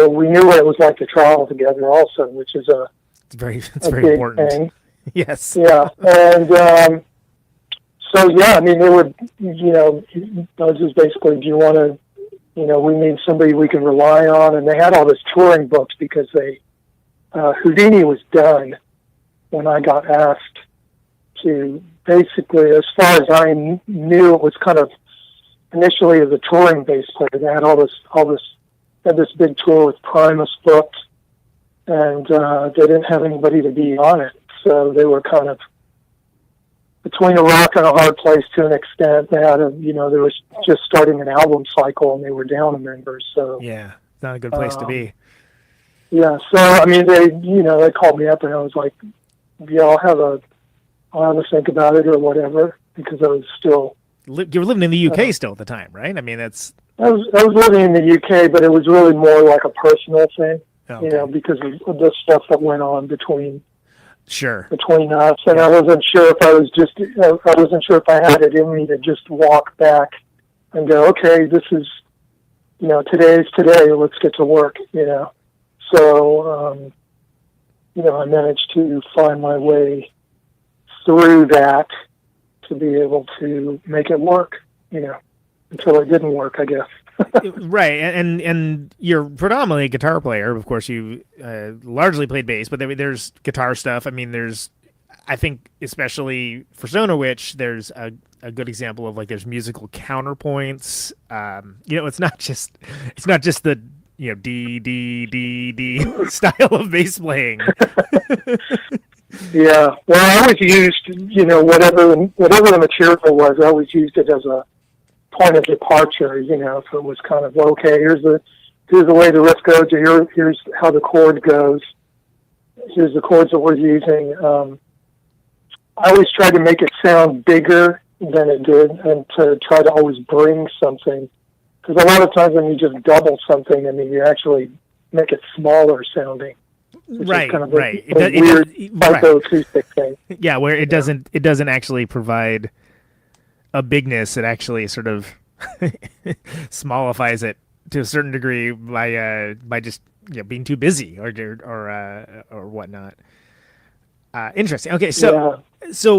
we knew what it was like to travel together, also, which is
it's very important.
Thing.
Yes.
Yeah, and they would, Buzz is basically, do you want to, we need somebody we can rely on, and they had all this touring books because Houdini was done when I got asked to basically, as far as I knew, it was kind of initially as a touring bass player. They had had this big tour with Primus booked, and they didn't have anybody to be on it. So they were kind of between a rock and a hard place to an extent. They had they were just starting an album cycle and they were down a member. So
yeah, it's not a good place to be.
Yeah. So, I mean, they called me up and I was like, yeah, I'll have a think about it or whatever, because I was still.
You were living in the UK still at the time, right? I mean, I
was living in the UK, but it was really more like a personal thing, because of the stuff that went on between us, and I wasn't sure if I wasn't sure if I had it in me to just walk back and go, okay, this is, today's today, let's get to work, So, I managed to find my way through that to be able to make it work, until it didn't work, I guess.
Right, and you're predominantly a guitar player. Of course, you largely played bass, but there's guitar stuff. I mean, I think, especially for Stoner Witch, there's a good example of there's musical counterpoints. It's not just the D D D D style of bass playing.
Yeah, well, I always used whatever the material was. I always used it as a point of departure. If it was kind of okay, here's the way the riff goes, or here's how the chord goes. Here's the chords that we're using. I always tried to make it sound bigger than it did, and to try to always bring something. Because a lot of times when you just double something, I mean, you actually make it smaller sounding.
Right,
kind of
right.
A weird psychoacoustic thing.
Yeah, where it doesn't actually provide a bigness. It actually sort of smallifies it to a certain degree by just being too busy or whatnot. Interesting. Okay, so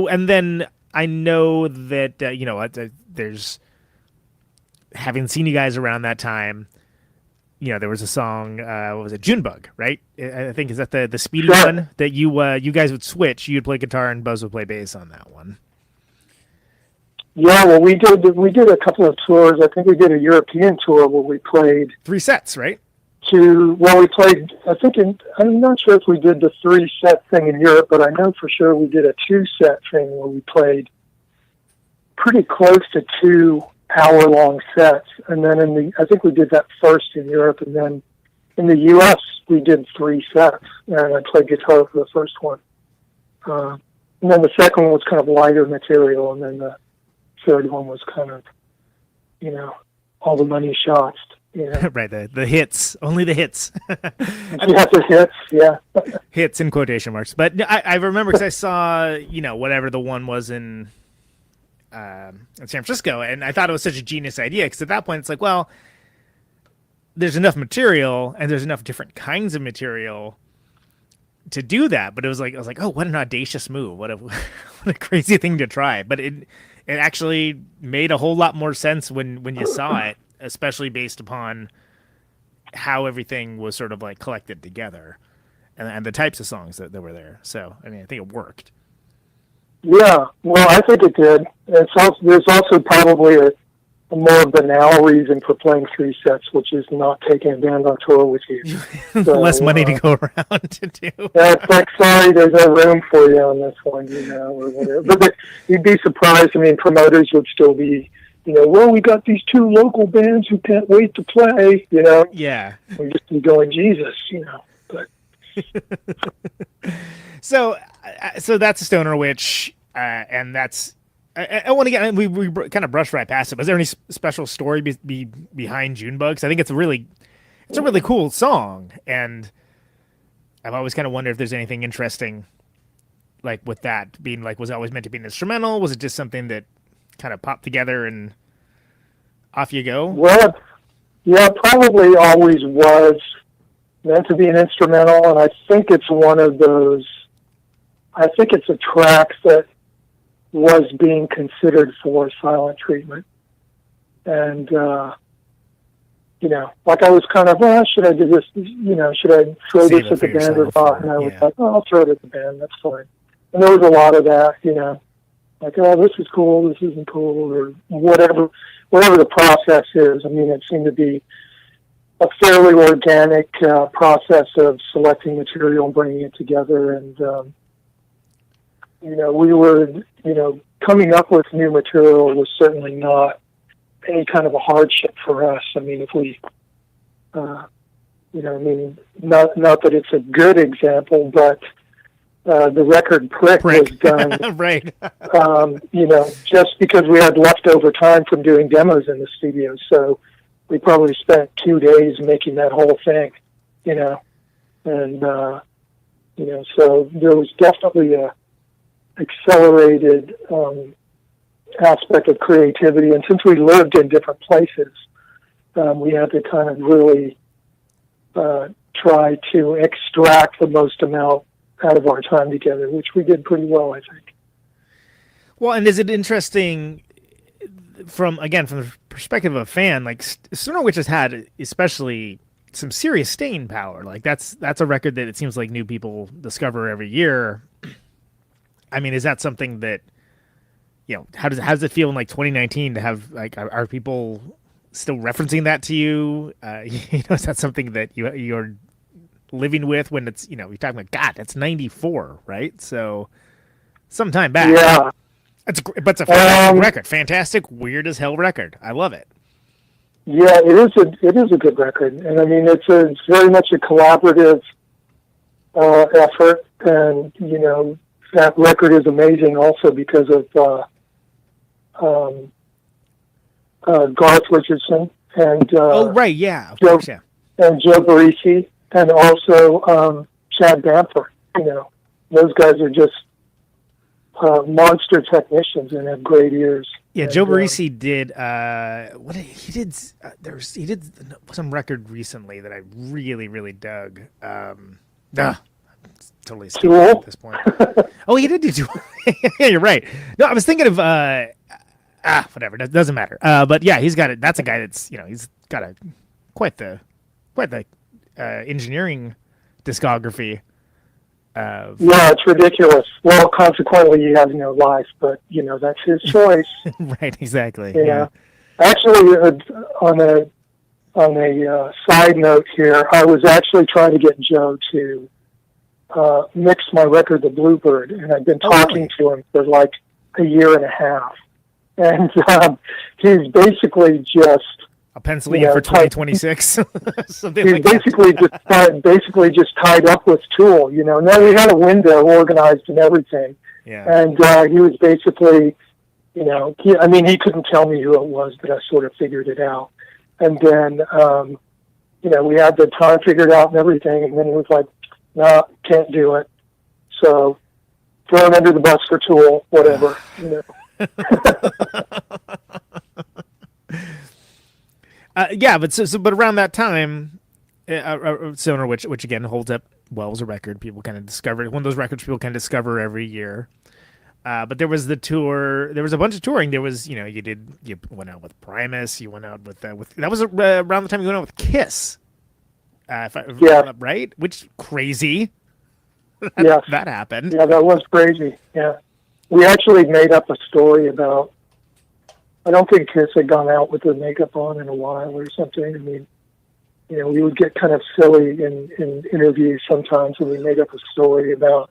and then I know that there's, having seen you guys around that time, there was a song, what was it, Junebug, right? I think, is that the speedy one that you guys would switch? You'd play guitar and Buzz would play bass on that one.
Yeah, well, we did a couple of tours. I think we did a European tour where we played
3 sets, right?
We played, I'm not sure if we did the 3-set thing in Europe, but I know for sure we did a 2-set thing where we played pretty close to 2-hour-long sets. And then I think we did that first in Europe, and then in the U.S. we did 3 sets, and I played guitar for the first one. And then the second one was kind of lighter material, and then the third one was kind of, all the money shots.
Right, the hits, only the hits.
The hits, yeah.
Hits in quotation marks. But I remember, because I saw, whatever the one was in San Francisco, and I thought it was such a genius idea, because at that point it's like, well, there's enough material and there's enough different kinds of material to do that. But I was like, oh, what an audacious move! What a crazy thing to try! But it actually made a whole lot more sense when you saw it, especially based upon how everything was sort of collected together, and the types of songs that were there. So I mean, I think it worked.
Yeah, well, I think it did. There's also probably a more banal reason for playing 3 sets, which is not taking a band on tour with you. So,
less money to go around to do.
It's like, sorry, there's no room for you on this one, or whatever. But you'd be surprised. I mean, promoters would still be, well, we got these 2 local bands who can't wait to play,
Yeah.
We're just be going, Jesus, but.
So that's Stoner Witch, and that's. I want to get. We kind of brushed right past it. Was there any special story behind Junebug? 'Cause I think it's a really cool song, and I've always kind of wondered if there's anything interesting, with that being was it always meant to be an instrumental? Was it just something that kind of popped together and off you go?
Well, yeah, probably always was meant to be an instrumental, and I think it's one of those. I think it's a track that was being considered for silent treatment. And, I was kind of, should I do this, should I throw this at the band or not? And I was like, I'll throw it at the band, that's fine. And there was a lot of that, like, oh, this is cool, this isn't cool, or whatever the process is. I mean, it seemed to be a fairly organic process of selecting material and bringing it together. And, we were, coming up with new material was certainly not any kind of a hardship for us. I mean, if we, not that it's a good example, but the record Prick was done,
right.
Just because we had leftover time from doing demos in the studio. So we probably spent 2 days making that whole thing, and, so there was definitely a accelerated aspect of creativity. And since we lived in different places, we had to kind of really try to extract the most amount out of our time together, which we did pretty well, I think.
Well, and is it interesting from the perspective of a fan, like Stoner Witch has had especially some serious staying power. Like that's a record that it seems like new people discover every year. I mean, is that something that, how does it feel in like 2019 to have, like, are people still referencing that to you? Is that something that you're living with when it's, you're talking about, God, that's 94, right? So sometime back.
Yeah.
But it's a fantastic record. Fantastic, weird as hell record. I love it.
Yeah, it is a good record. And I mean, it's very much a collaborative effort. And, that record is amazing also because of Garth Richardson and
right, yeah, of
Joe,
course, yeah.
and Joe Barresi, and also Chad Bamford. Those guys are just monster technicians and have great ears.
Yeah,
and,
Joe Barresi did he did some record recently that I really, really dug. Totally stupid at this point. Oh, he did do Tool. Yeah, you're right. No, I was thinking of whatever. That doesn't matter. But yeah, he's got it. That's a guy that's he's got quite the engineering discography.
Yeah, it's ridiculous. Well, consequently, he has no life, but that's his choice.
Right, exactly.
Yeah. Actually, on a side note here, I was actually trying to get Joe to mix my record, The Bluebird, and I've been talking to him for like a year and a half, and he's basically just
a pencil in for 2026.
He's basically just tied up with Tool. Now we had a window organized and everything, and he was basically, he couldn't tell me who it was, but I sort of figured it out, and then we had the time figured out and everything, and then he was like, "No, can't do it." So thrown under the bus for Tool, whatever.
But around that time, Stoner Witch, which again holds up well as a record, people kind of discover one of those records people kind of discover every year. But there was the tour. There was a bunch of touring. There was, you went out with Primus. You went out with that was around the time you went out with Kiss. Right? Which crazy.
Yes.
That happened.
Yeah, that was crazy. Yeah. We actually made up a story about, I don't think Kiss had gone out with their makeup on in a while or something. I mean, we would get kind of silly in interviews sometimes, and we made up a story about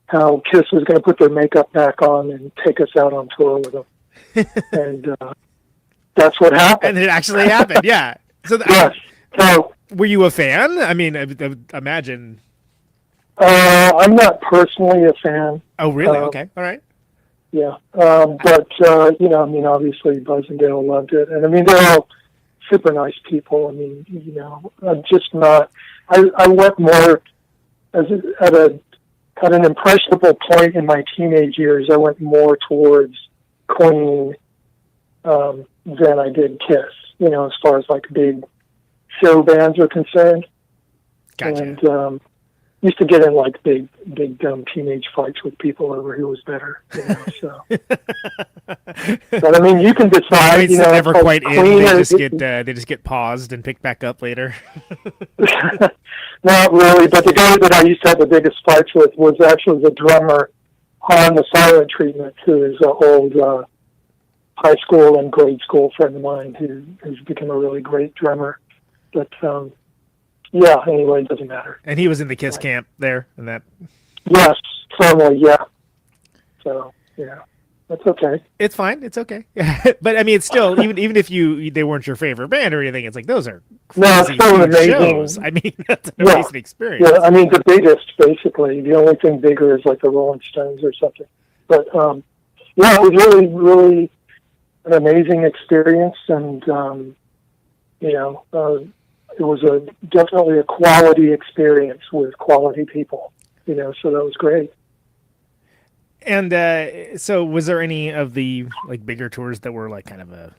how Kiss was going to put their makeup back on and take us out on tour with them. And that's what happened.
And it actually happened, yeah. So
yes. So,
were you a fan? I mean, I imagine.
I'm not personally a fan.
Oh, really? Okay. All right.
Yeah. But, obviously Buzz and Dale loved it. And, they're all super nice people. I'm just not... I went more... At an impressionable point in my teenage years, I went more towards Queen than I did Kiss, as far as, like, big show bands are concerned.
Gotcha.
And used to get in like big dumb teenage fights with people over who was better. So, but you can decide.
Never quite in. They just get paused and picked back up later.
Not really, but the guy that I used to have the biggest fights with was actually the drummer on the Silent Treatment, who is an old high school and grade school friend of mine who has become a really great drummer. But yeah, anyway, it doesn't matter.
And he was in the Kiss camp there, and that.
Yes, formally, yeah. So yeah, that's okay.
It's fine. It's okay. But I mean, it's still even if they weren't your favorite band or anything, it's like those are crazy
it's still an amazing
shows. I mean, that's an amazing experience.
Yeah, I mean the biggest, basically. The only thing bigger is like the Rolling Stones or something. But yeah, it was really, really an amazing experience, and it was definitely a quality experience with quality people. So that was great.
And so, was there any of the like bigger tours that were like kind of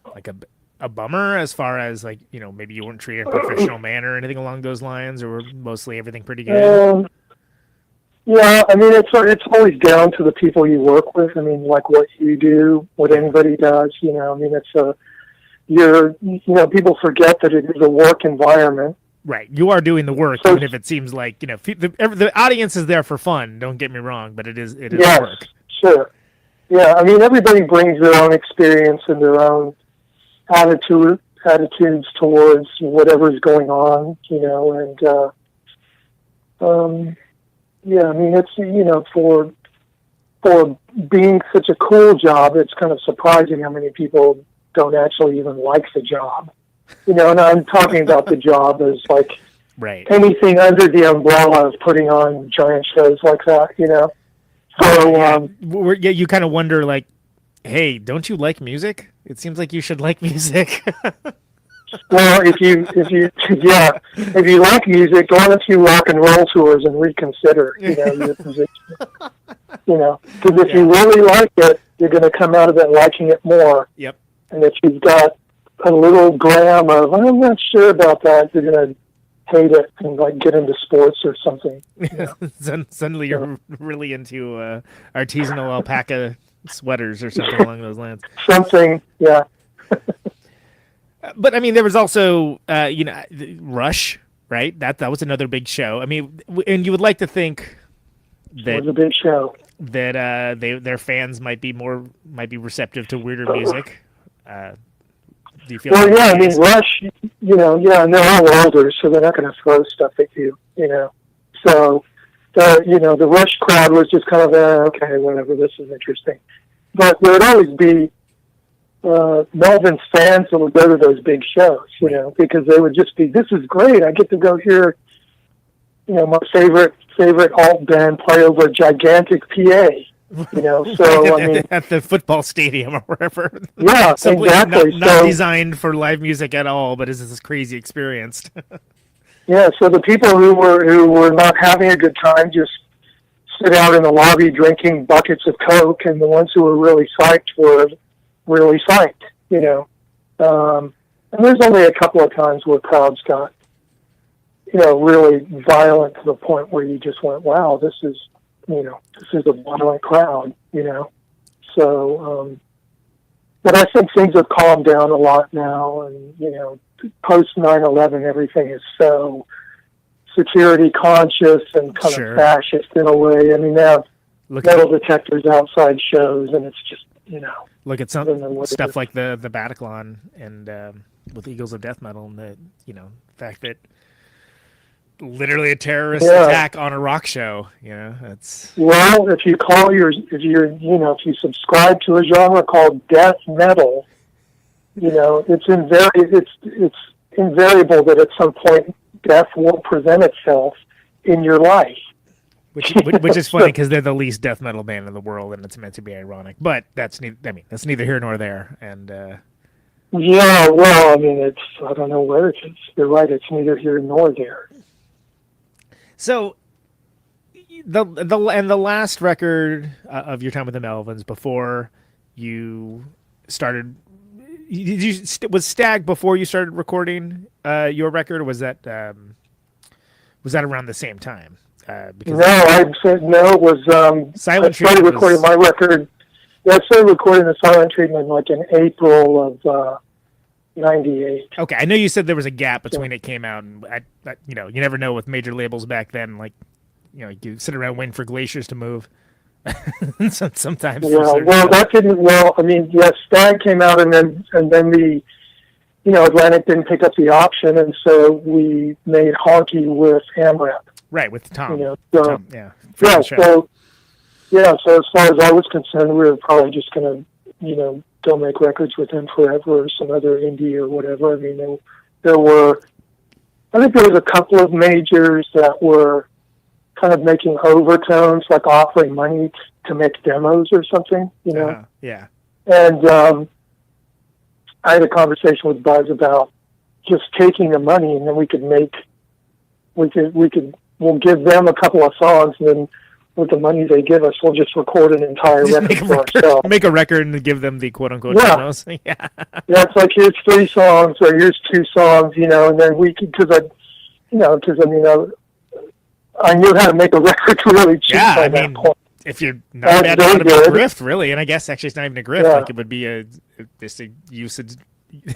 a bummer as far as like maybe you weren't treated in a professional manner or anything along those lines, or were mostly everything pretty good?
Yeah, I mean it's always down to the people you work with. I mean, like what you do, what anybody does. I mean people forget that it is a work environment.
Right, you are doing the work, even if it seems like the audience is there for fun. Don't get me wrong, but it is
yes,
work.
Sure. Yeah, I mean everybody brings their own experience and their own attitudes towards whatever's going on. And yeah, I mean it's for being such a cool job, it's kind of surprising how many people don't actually even like the job. And I'm talking about the job as like anything under the umbrella of putting on giant shows like that, So,
you kind of wonder, like, hey, don't you like music? It seems like you should like music.
Well, if you like music, go on a few rock and roll tours and reconsider, your position. Because if you really like it, you're going to come out of it liking it more.
Yep.
And if you've got a little gram of, I'm not sure about that, you're going to hate it and like get into sports or something.
Suddenly you're really into artisanal alpaca sweaters or something along those lines.
Something, yeah.
But I mean, there was also, Rush, right? That was another big show. I mean, and you would like to think that
it was a big show,
that their fans might be receptive to weirder music. Do you feel?
Well, yeah. I mean, Rush, and they're all older, so they're not going to throw stuff at you, So, the Rush crowd was just kind of, okay, whatever. This is interesting, but there would always be Melvins fans that would go to those big shows, because they would just be, this is great. I get to go hear, my favorite alt band play over a gigantic PA. So I mean,
at the football stadium or wherever.
Yeah, exactly.
Not designed for live music at all, but is this crazy experience?
Yeah. So the people who were not having a good time just sit out in the lobby drinking buckets of Coke, and the ones who were really psyched were really psyched. And there's only a couple of times where crowds got, really violent to the point where you just went, wow, this is a violent crowd, So, but I think things have calmed down a lot now, and, post 9/11, everything is so security conscious and kind of fascist in a way. I mean, they have metal detectors outside shows, and it's just,
Look at some stuff like the Bataclan and with Eagles of Death Metal, and the fact that literally a terrorist attack on a rock show. That's
well. If you subscribe to a genre called death metal, it's invariable that at some point death will present itself in your life.
Which is funny because they're the least death metal band in the world, and it's meant to be ironic. But that's neither here nor there. And
yeah, well, I mean, I don't know where it is. You're right. It's neither here nor there.
So, the last record of your time with the Melvins before you started, was Stag before you started recording your record, or was that around the same time?
No, I said no. It was
Silent
I started recording my record. Yeah, I started recording the Silent Treatment like in April of '98.
Okay, I know you said there was a gap between it came out, and you never know with major labels back then. Like, you sit around waiting for glaciers to move. Sometimes.
Yeah, well, that didn't. Well, I mean, yes, Stag came out, and then the Atlantic didn't pick up the option, and so we made Honky with AMRAP.
Right, with Tom.
So,
Tom, yeah.
So as far as I was concerned, we were probably just going to, go make records with him forever or some other indie or whatever. I mean, I think there was a couple of majors that were kind of making overtones, like offering money to make demos or something,
Yeah.
And I had a conversation with Buzz about just taking the money, and then we'll give them a couple of songs, and then with the money they give us, we'll just record an entire record for ourselves.
Make a record and give them the quote-unquote
Yeah.
demos. Yeah.
Yeah, it's like, here's 3 songs, or here's 2 songs, and then we could, I knew how to make a record really cheap by that point.
If you're not bad at a grift, really, and I guess actually it's not even a grift, like it would be just a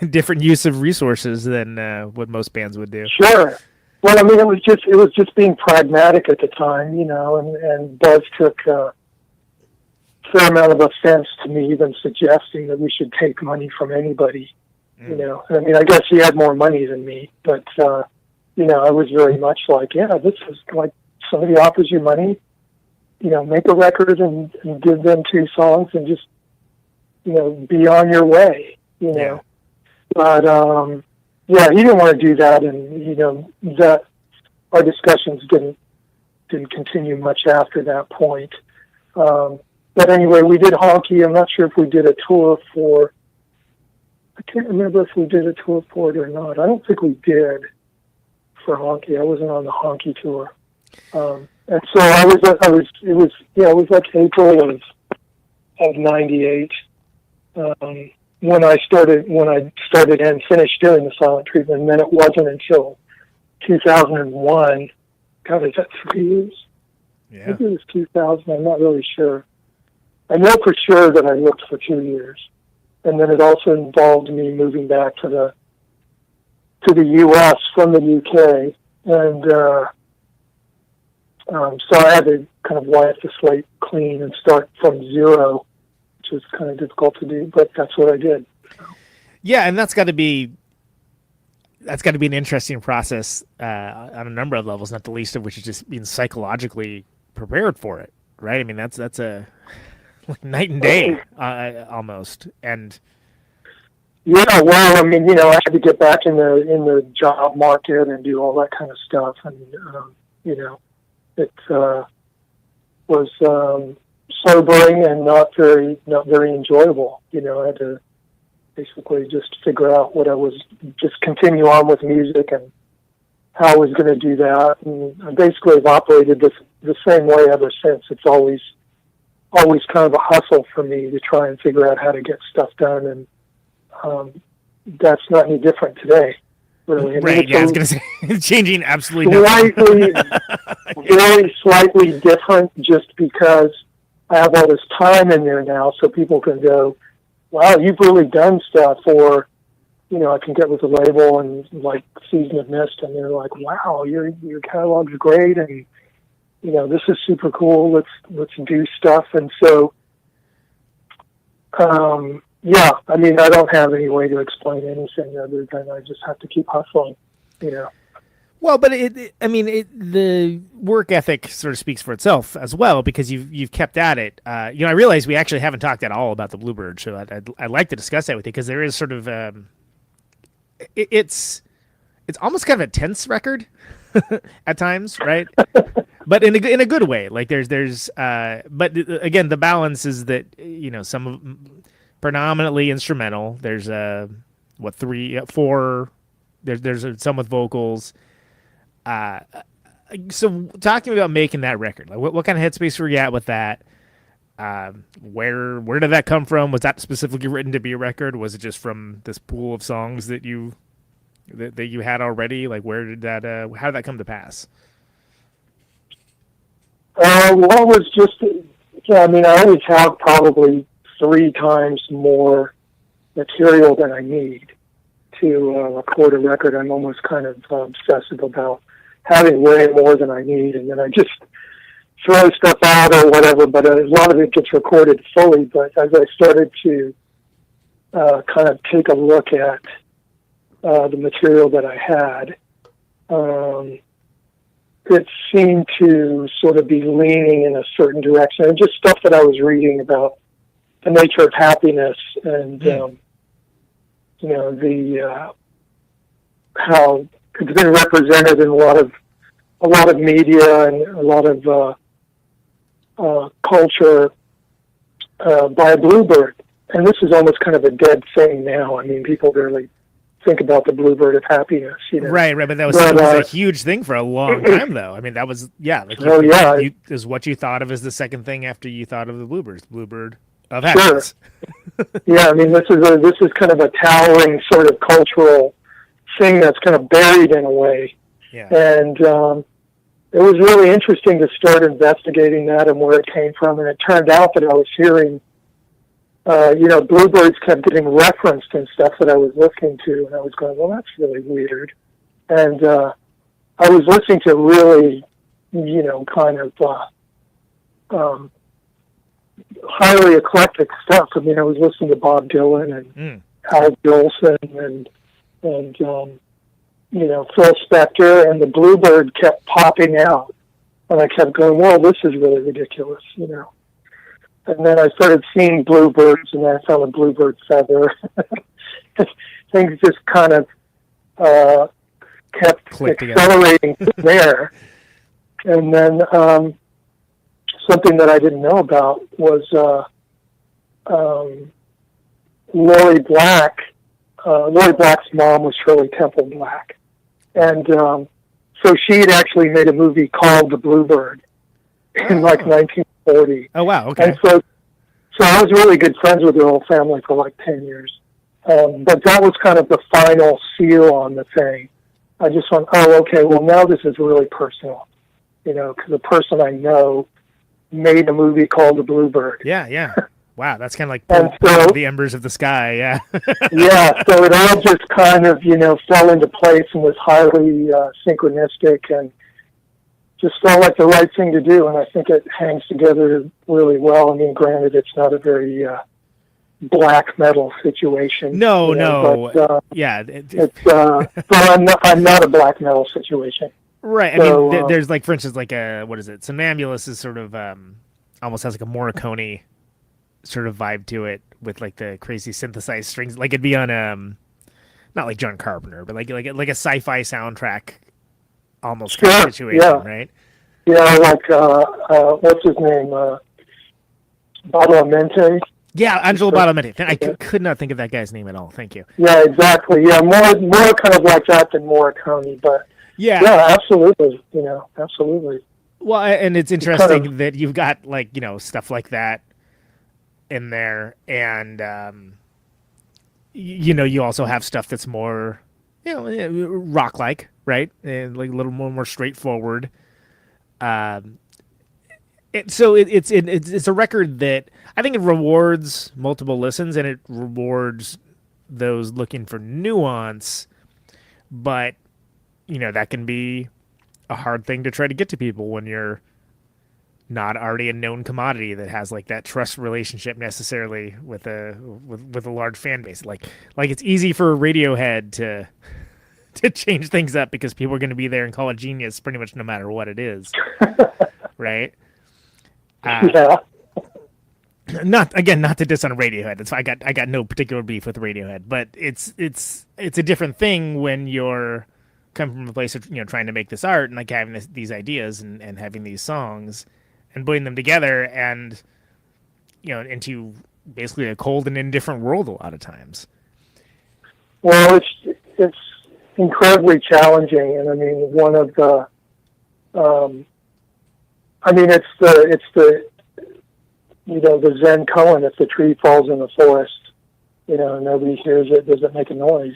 different use of resources than what most bands would do.
Sure. Well, I mean, it was just being pragmatic at the time, and Buzz took a fair amount of offense to me even suggesting that we should take money from anybody, I mean, I guess he had more money than me, but, I was very much like, this is like somebody offers you money, make a record and give them 2 songs and just, be on your way,
Yeah.
But, he didn't want to do that, and, that our discussions didn't continue much after that point. But anyway, we did Honky. I'm not sure if we did a tour for, I can't remember if we did a tour for it or not. I don't think we did for Honky. I wasn't on the Honky tour. And so it was like April of 98. When I started and finished doing the silent treatment, and then it wasn't until 2001. God, is that 3 years?
Yeah.
Maybe it was 2000. I'm not really sure. I know for sure that I looked for 2 years, and then it also involved me moving back to the U.S. from the UK, and so I had to kind of wipe the slate clean and start from zero, which was kind of difficult to do, but that's what I did.
Yeah, and that's got to be an interesting process on a number of levels, not the least of which is just being psychologically prepared for it, right? I mean, that's a like night and day almost, and
yeah, well, I mean, I had to get back in the job market and do all that kind of stuff, and it was sobering and not very enjoyable. I had to basically just figure out just continue on with music and how I was going to do that. And I basically have operated the same way ever since. It's always kind of a hustle for me to try and figure out how to get stuff done. And that's not any different today, really. I mean,
right, yeah, I was going to say, it's changing absolutely
very slightly different just because I have all this time in there now, so people can go, wow, you've really done stuff, or, I can get with the label and like Season of Mist, and they're like, wow, your catalog's great, and, this is super cool, let's do stuff, and so, yeah, I mean, I don't have any way to explain anything other than I just have to keep hustling,
Well, but the work ethic sort of speaks for itself as well, because you've kept at it. I realize we actually haven't talked at all about the Bluebird, so I'd like to discuss that with you, because there is sort of it's almost kind of a tense record at times, right? But in a good way. Like there's but again, the balance is that some of predominantly instrumental. There's 3, 4. There's some with vocals. So talking about making that record, like what kind of headspace were you at with that? Where did that come from? Was that specifically written to be a record? Was it just from this pool of songs that you had already? Like how did that come to pass?
Well, it was just, I mean, I always have probably 3 times more material than I need to record a record. I'm almost kind of obsessive about having way more than I need, and then I just throw stuff out or whatever, but a lot of it gets recorded fully. But as I started to kind of take a look at the material that I had, it seemed to sort of be leaning in a certain direction, and just stuff that I was reading about the nature of happiness and how it's been represented in a lot of media and a lot of culture by a bluebird. And this is almost kind of a dead thing now. I mean, people barely think about the bluebird of happiness, Right,
but that was a huge thing for a long time, though. I mean, that was, is what you thought of as the second thing after you thought of the bluebird of happiness.
Sure. Yeah, I mean, this is kind of a towering sort of cultural thing that's kind of buried in a way.
Yeah.
And it was really interesting to start investigating that and where it came from. And it turned out that I was hearing, bluebirds kept getting referenced in stuff that I was listening to. And I was going, well, that's really weird. And I was listening to really, kind of highly eclectic stuff. I mean, I was listening to Bob Dylan and Al Jolson and Phil Spector, and the bluebird kept popping out. And I kept going, well, this is really ridiculous, And then I started seeing bluebirds, and then I found a bluebird feather. Things just kind of kept accelerating there. And then something that I didn't know about was Lori Black. Lori Black's mom was Shirley Temple Black. And so she had actually made a movie called The Bluebird in 1940.
Oh, wow, okay.
And so I was really good friends with her whole family for 10 years. But that was kind of the final seal on the thing. I just went, oh, okay, well, now this is really personal, because a person I know made a movie called The Bluebird.
Yeah. Wow, that's kind of like the embers of the sky, yeah.
Yeah, so it all just kind of, fell into place and was highly synchronistic and just felt like the right thing to do. And I think it hangs together really well. I mean, granted, it's not a very black metal situation.
No.
But,
yeah.
But I'm not a black metal situation.
Right.
So,
I mean, there's for instance, what is it? Somnambulist is sort of almost has a Morricone sort of vibe to it with the crazy synthesized strings. It'd be on not like John Carpenter, but like a sci-fi soundtrack almost kind of situation, right?
Yeah, what's his name? Badalamenti.
Yeah, Angelo Badalamenti. I could not think of that guy's name at all. Thank you.
Yeah, exactly. Yeah, more kind of like that than Morricone, but yeah, absolutely. Absolutely.
Well, and it's interesting that you've got stuff like that in there, and you also have stuff that's more rock like, right, and a little more straightforward. So it's a record that I think it rewards multiple listens, and it rewards those looking for nuance, but that can be a hard thing to try to get to people when you're not already a known commodity that has that trust relationship necessarily with a large fan base. Like it's easy for Radiohead to change things up because people are going to be there and call it genius pretty much no matter what it is, right?
Yeah.
Not to diss on Radiohead. I got no particular beef with Radiohead, but it's a different thing when you're coming from a place of trying to make this art and having these ideas and having these songs and putting them together and into basically a cold and indifferent world a lot of times.
Well, it's incredibly challenging, and I mean one of the it's the the Zen koan. If the tree falls in the forest, nobody hears it, doesn't make a noise,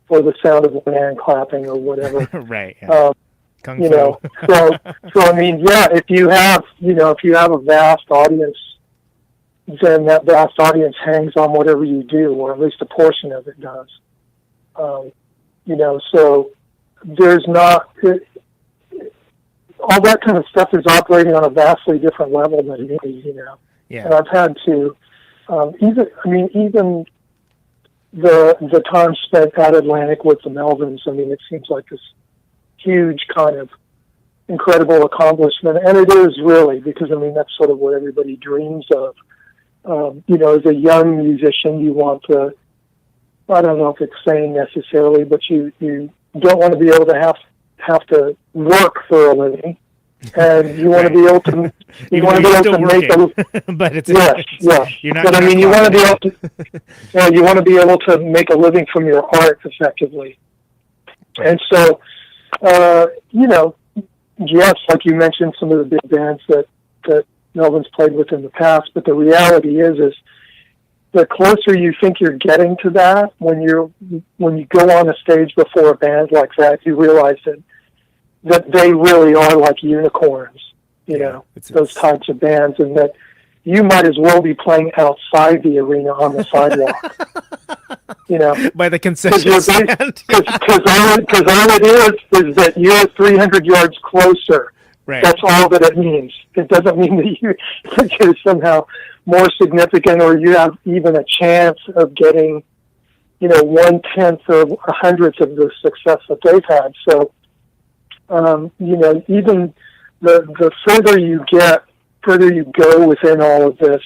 or the sound of one hand clapping or whatever.
Right. Yeah. Kung Fu.
So I mean, yeah, if you have a vast audience, then that vast audience hangs on whatever you do, or at least a portion of it does. So there's not all that kind of stuff is operating on a vastly different level than me, you know.
Yeah.
And I've had to, even the time spent at Atlantic with the Melvins, I mean, it seems like this huge kind of incredible accomplishment, and it is really, because I mean, that's sort of what everybody dreams of. You know, as a young musician, you want to, I don't know if it's sane necessarily, but you don't want to be able to have to work for a living, and you want to be able to make a
but it's
yes.
You're not.
But I mean, you want to be able to, you want to be able to make a living from your art effectively, and so you know, yes, like you mentioned, some of the big bands that Melvin's played with in the past, but the reality is the closer you think you're getting to that, when you go on a stage before a band like that, you realize that they really are like unicorns, you know, those types of bands, and that you might as well be playing outside the arena on the sidewalk, you know,
by the concession stand.
Because all it is that you're 300 yards closer.
Right.
That's all that it means. It doesn't mean that you're somehow more significant, or you have even a chance of getting, you know, 1/10 or 100th of the success that they've had. So, you know, even the further you go within all of this,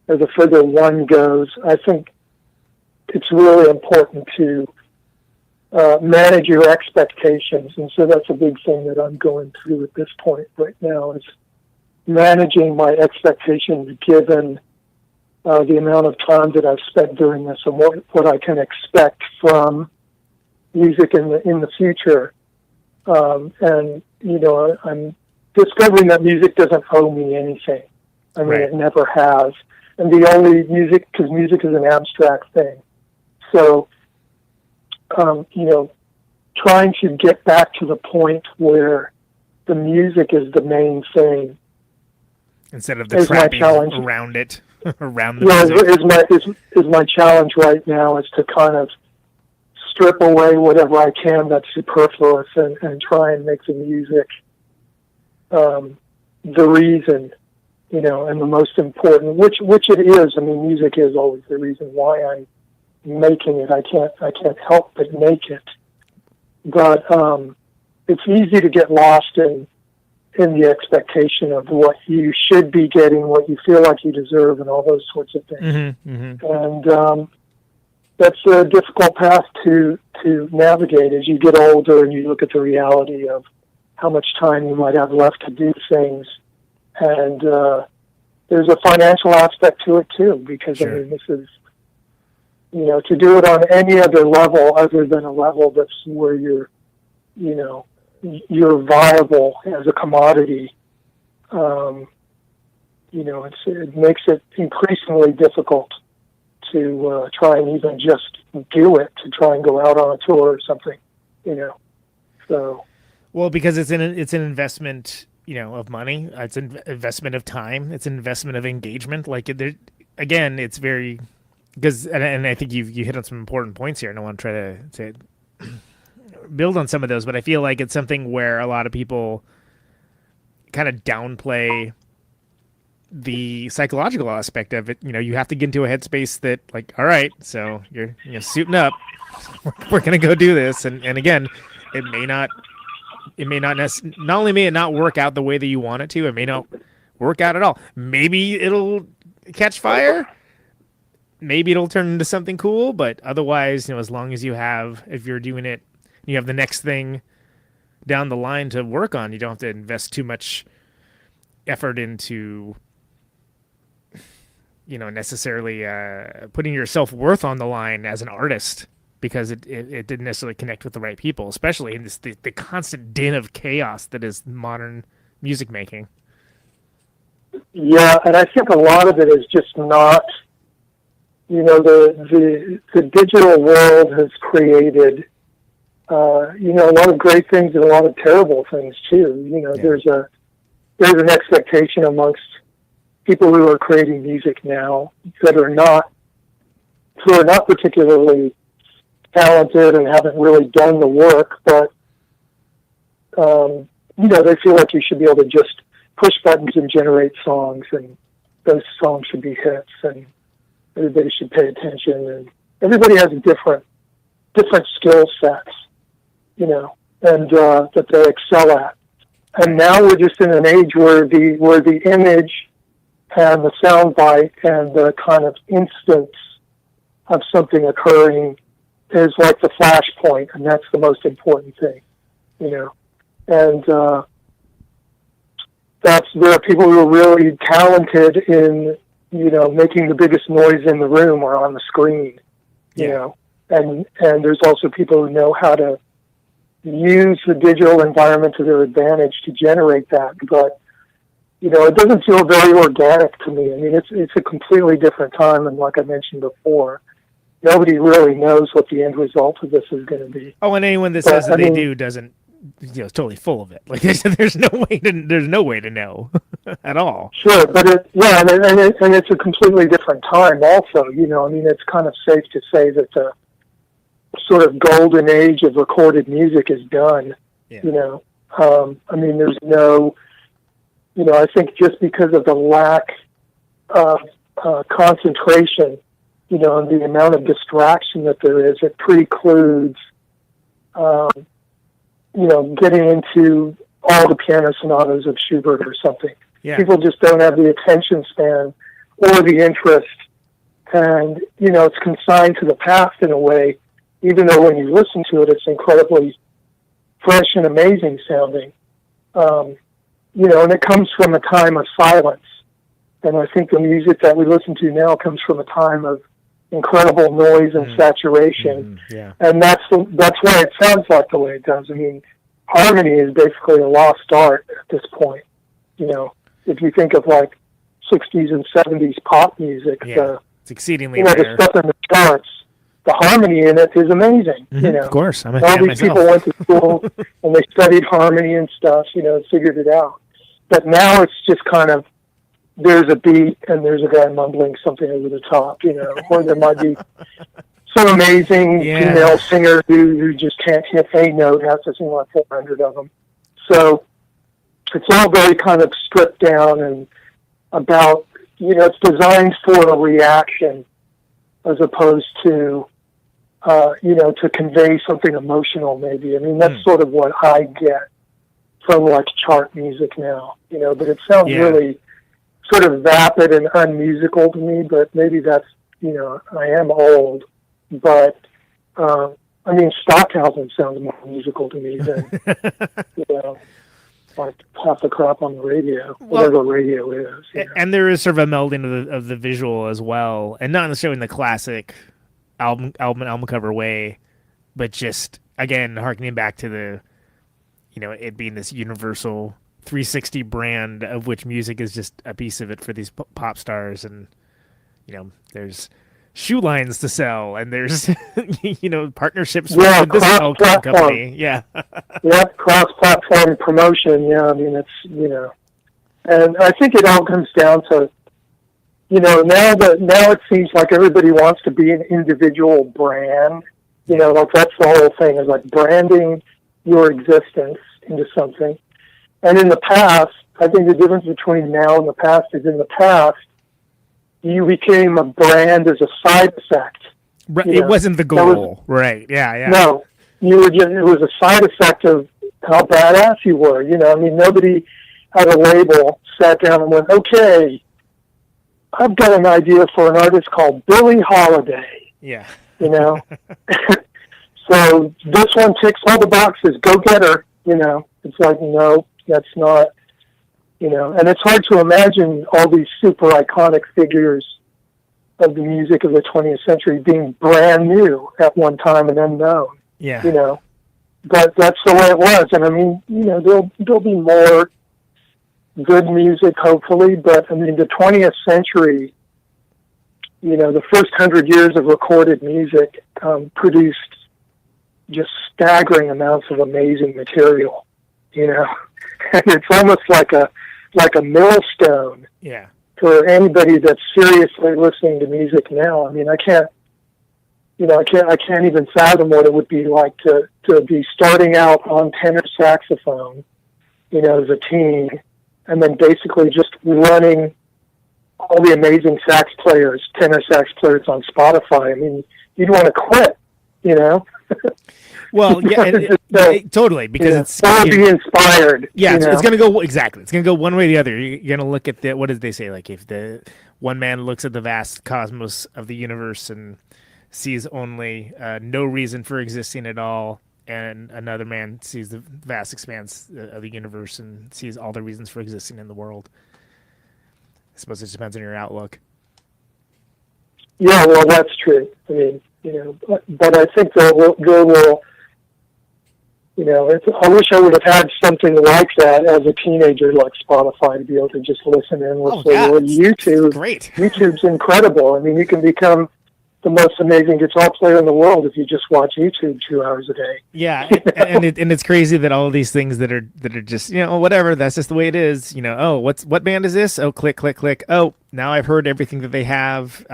or the further one goes, I think it's really important to manage your expectations. And so that's a big thing that I'm going through at this point right now, is managing my expectations given the amount of time that I've spent doing this, and what I can expect from music in the future. And, you know, I'm discovering that music doesn't owe me anything. I mean, It never has. And the only music, because music is an abstract thing. So, you know, trying to get back to the point where the music is the main thing,
instead of the trappings around it, around the music.
Is my challenge right now, is to kind of strip away whatever I can that's superfluous, and try and make the music the reason, you know, and the most important, which it is. I mean, music is always the reason why I'm making it. I can't help but make it. But it's easy to get lost in the expectation of what you should be getting, what you feel like you deserve, and all those sorts of things.
Mm-hmm, mm-hmm.
And that's a difficult path to navigate as you get older and you look at the reality of how much time you might have left to do things. And there's a financial aspect to it too, because
Sure.
I mean, this is, you know, to do it on any other level other than a level that's where you're, you know, you're viable as a commodity. You know, it makes it increasingly difficult to try and even just do it, to try and go out on a tour or something, you know. So,
well, because it's an investment, you know, of money. It's an investment of time. It's an investment of engagement. Like, again, it's very, because, and I think you hit on some important points here, and I want to try to build on some of those, but I feel like it's something where a lot of people kind of downplay the psychological aspect of it. You know, you have to get into a headspace that, like, all right, so you're suiting up, we're gonna go do this, and again, it may not not only may it not work out the way that you want it to, it may not work out at all. Maybe it'll catch fire, maybe it'll turn into something cool, but otherwise, you know, as long as if you're doing it, you have the next thing down the line to work on, you don't have to invest too much effort into, you know, necessarily putting your self-worth on the line as an artist, because it didn't necessarily connect with the right people, especially in this the constant din of chaos that is modern music making.
Yeah, and I think a lot of it is just not, you know, the digital world has created, you know, a lot of great things and a lot of terrible things too. You know, yeah. There's an expectation amongst people who are creating music now who are not particularly talented and haven't really done the work, but they feel like you should be able to just push buttons and generate songs, and those songs should be hits, and everybody should pay attention, and everybody has different skill sets, and that they excel at. And now we're just in an age where the image and the soundbite and the kind of instance of something occurring is like the flashpoint, and that's the most important thing, And there are people who are really talented in, making the biggest noise in the room or on the screen, and there's also people who know how to use the digital environment to their advantage to generate that. But, it doesn't feel very organic to me. I mean, it's a completely different time, and like I mentioned before, nobody really knows what the end result of this is going to be.
Oh, and anyone that says that they do doesn't, is totally full of it. Like there's no way to know at all.
Sure, but and it's a completely different time. Also, it's kind of safe to say that the sort of golden age of recorded music is done.
Yeah.
There's no, I think just because of the lack of concentration, and the amount of distraction that there is, it precludes, getting into all the piano sonatas of Schubert or something.
Yeah.
People just don't have the attention span or the interest, and, it's consigned to the past in a way, even though when you listen to it, it's incredibly fresh and amazing sounding. And it comes from a time of silence. And I think the music that we listen to now comes from a time of incredible noise and saturation.
Yeah.
And that's why it sounds like the way it does. I mean, harmony is basically a lost art at this point. If you think of like 60s and 70s pop music,
it's exceedingly
the
rare.
stuff in the charts, the harmony in it is amazing.
Of course, I'm a
all
fan
these
myself.
people went to school and they studied harmony and stuff, figured it out. But now it's just kind of, there's a beat and there's a guy mumbling something over the top, or there might be some amazing female singer who just can't hit a note, has to sing like 400 of them. So it's all very kind of stripped down and about, it's designed for a reaction as opposed to, to convey something emotional maybe. I mean, that's sort of what I get from like chart music now, but it sounds really sort of vapid and unmusical to me, but maybe that's, I am old, but, Stockhausen sounds more musical to me than, like half the crap on the radio, whatever radio is.
And there is sort of a melding of the visual as well, and not necessarily in the classic album cover way, but just, again, harkening back to the, it being this universal 360 brand of which music is just a piece of it for these pop stars, and there's shoe lines to sell, and there's partnerships with this company.
Cross-platform promotion. It's and I think it all comes down to now it seems like everybody wants to be an individual brand. Like that's the whole thing, is like branding your existence into something. And in the past, I think the difference between now and the past is, in the past, you became a brand as a side effect.
Right. It wasn't the goal. Right. Yeah.
No, it was a side effect of how badass you were. Nobody at a label sat down and went, okay, I've got an idea for an artist called Billie Holiday.
Yeah.
So this one ticks all the boxes. Go get her. It's like, no, that's not, and it's hard to imagine all these super iconic figures of the music of the 20th century being brand new at one time and unknown.
Yeah.
But that's the way it was. And there'll be more good music, hopefully, but the 20th century, the first 100 years of recorded music produced just staggering amounts of amazing material, and it's almost like a millstone for anybody that's seriously listening to music now. I can't even fathom what it would be like to be starting out on tenor saxophone as a teen, and then basically just running all the amazing sax players, tenor sax players on Spotify. I mean, you'd want to quit,
Well, yeah, totally, because it's
be inspired.
Yeah, it's going to go exactly. It's going to go one way or the other. You're going to look at what did they say? Like if the one man looks at the vast cosmos of the universe and sees only no reason for existing at all, and another man sees the vast expanse of the universe and sees all the reasons for existing in the world. I suppose it depends on your outlook.
Yeah, well, that's true. I mean, but I think there will. I wish I would have had something like that as a teenager, like Spotify, to be able to just listen endlessly. Or YouTube.
Great.
YouTube's incredible. I mean, you can become the most amazing guitar player in the world if you just watch YouTube 2 hours a day.
Yeah, and it's crazy that all of these things that are just whatever. That's just the way it is. Oh, what band is this? Oh, click, click, click. Oh, now I've heard everything that they have.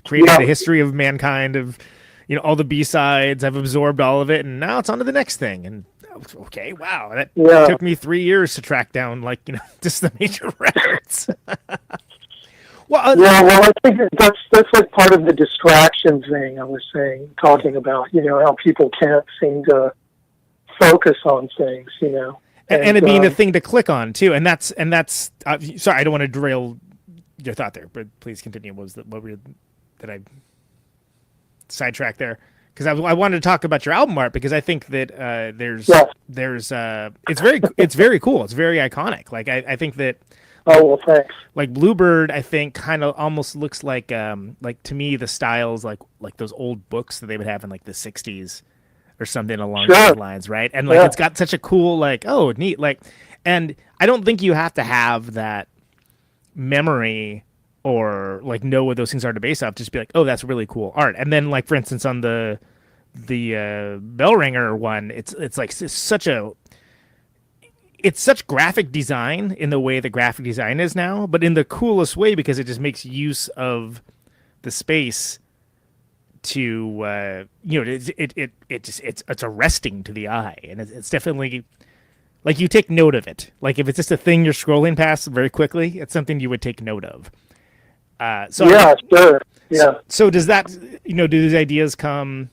Created a history of mankind of. All the B-sides, I've absorbed all of it, and now it's on to the next thing. And okay, wow, that took me 3 years to track down, just the major records. Well,
I think that's like part of the distraction thing I was talking about. How people can't seem to focus on things.
And it being a thing to click on too, and that's sorry, I don't want to derail your thought there, but please continue. Did I sidetrack there? Because I wanted to talk about your album art, because I think that it's very cool. It's very iconic. I think that.
Oh, well, thanks.
Like Bluebird, I think kind of almost looks like to me the styles like those old books that they would have in the 60s or something along those lines, right? And it's got such a cool neat and I don't think you have to have that memory or know what those things are to base off. Just be like, oh, that's really cool art. And then for instance on the Bellringer one, it's such graphic design in the way that graphic design is now, but in the coolest way, because it just makes use of the space to it's arresting to the eye, and it's definitely you take note of it. If it's just a thing you're scrolling past very quickly, it's something you would take note of.
Sure. Yeah.
So does that do these ideas come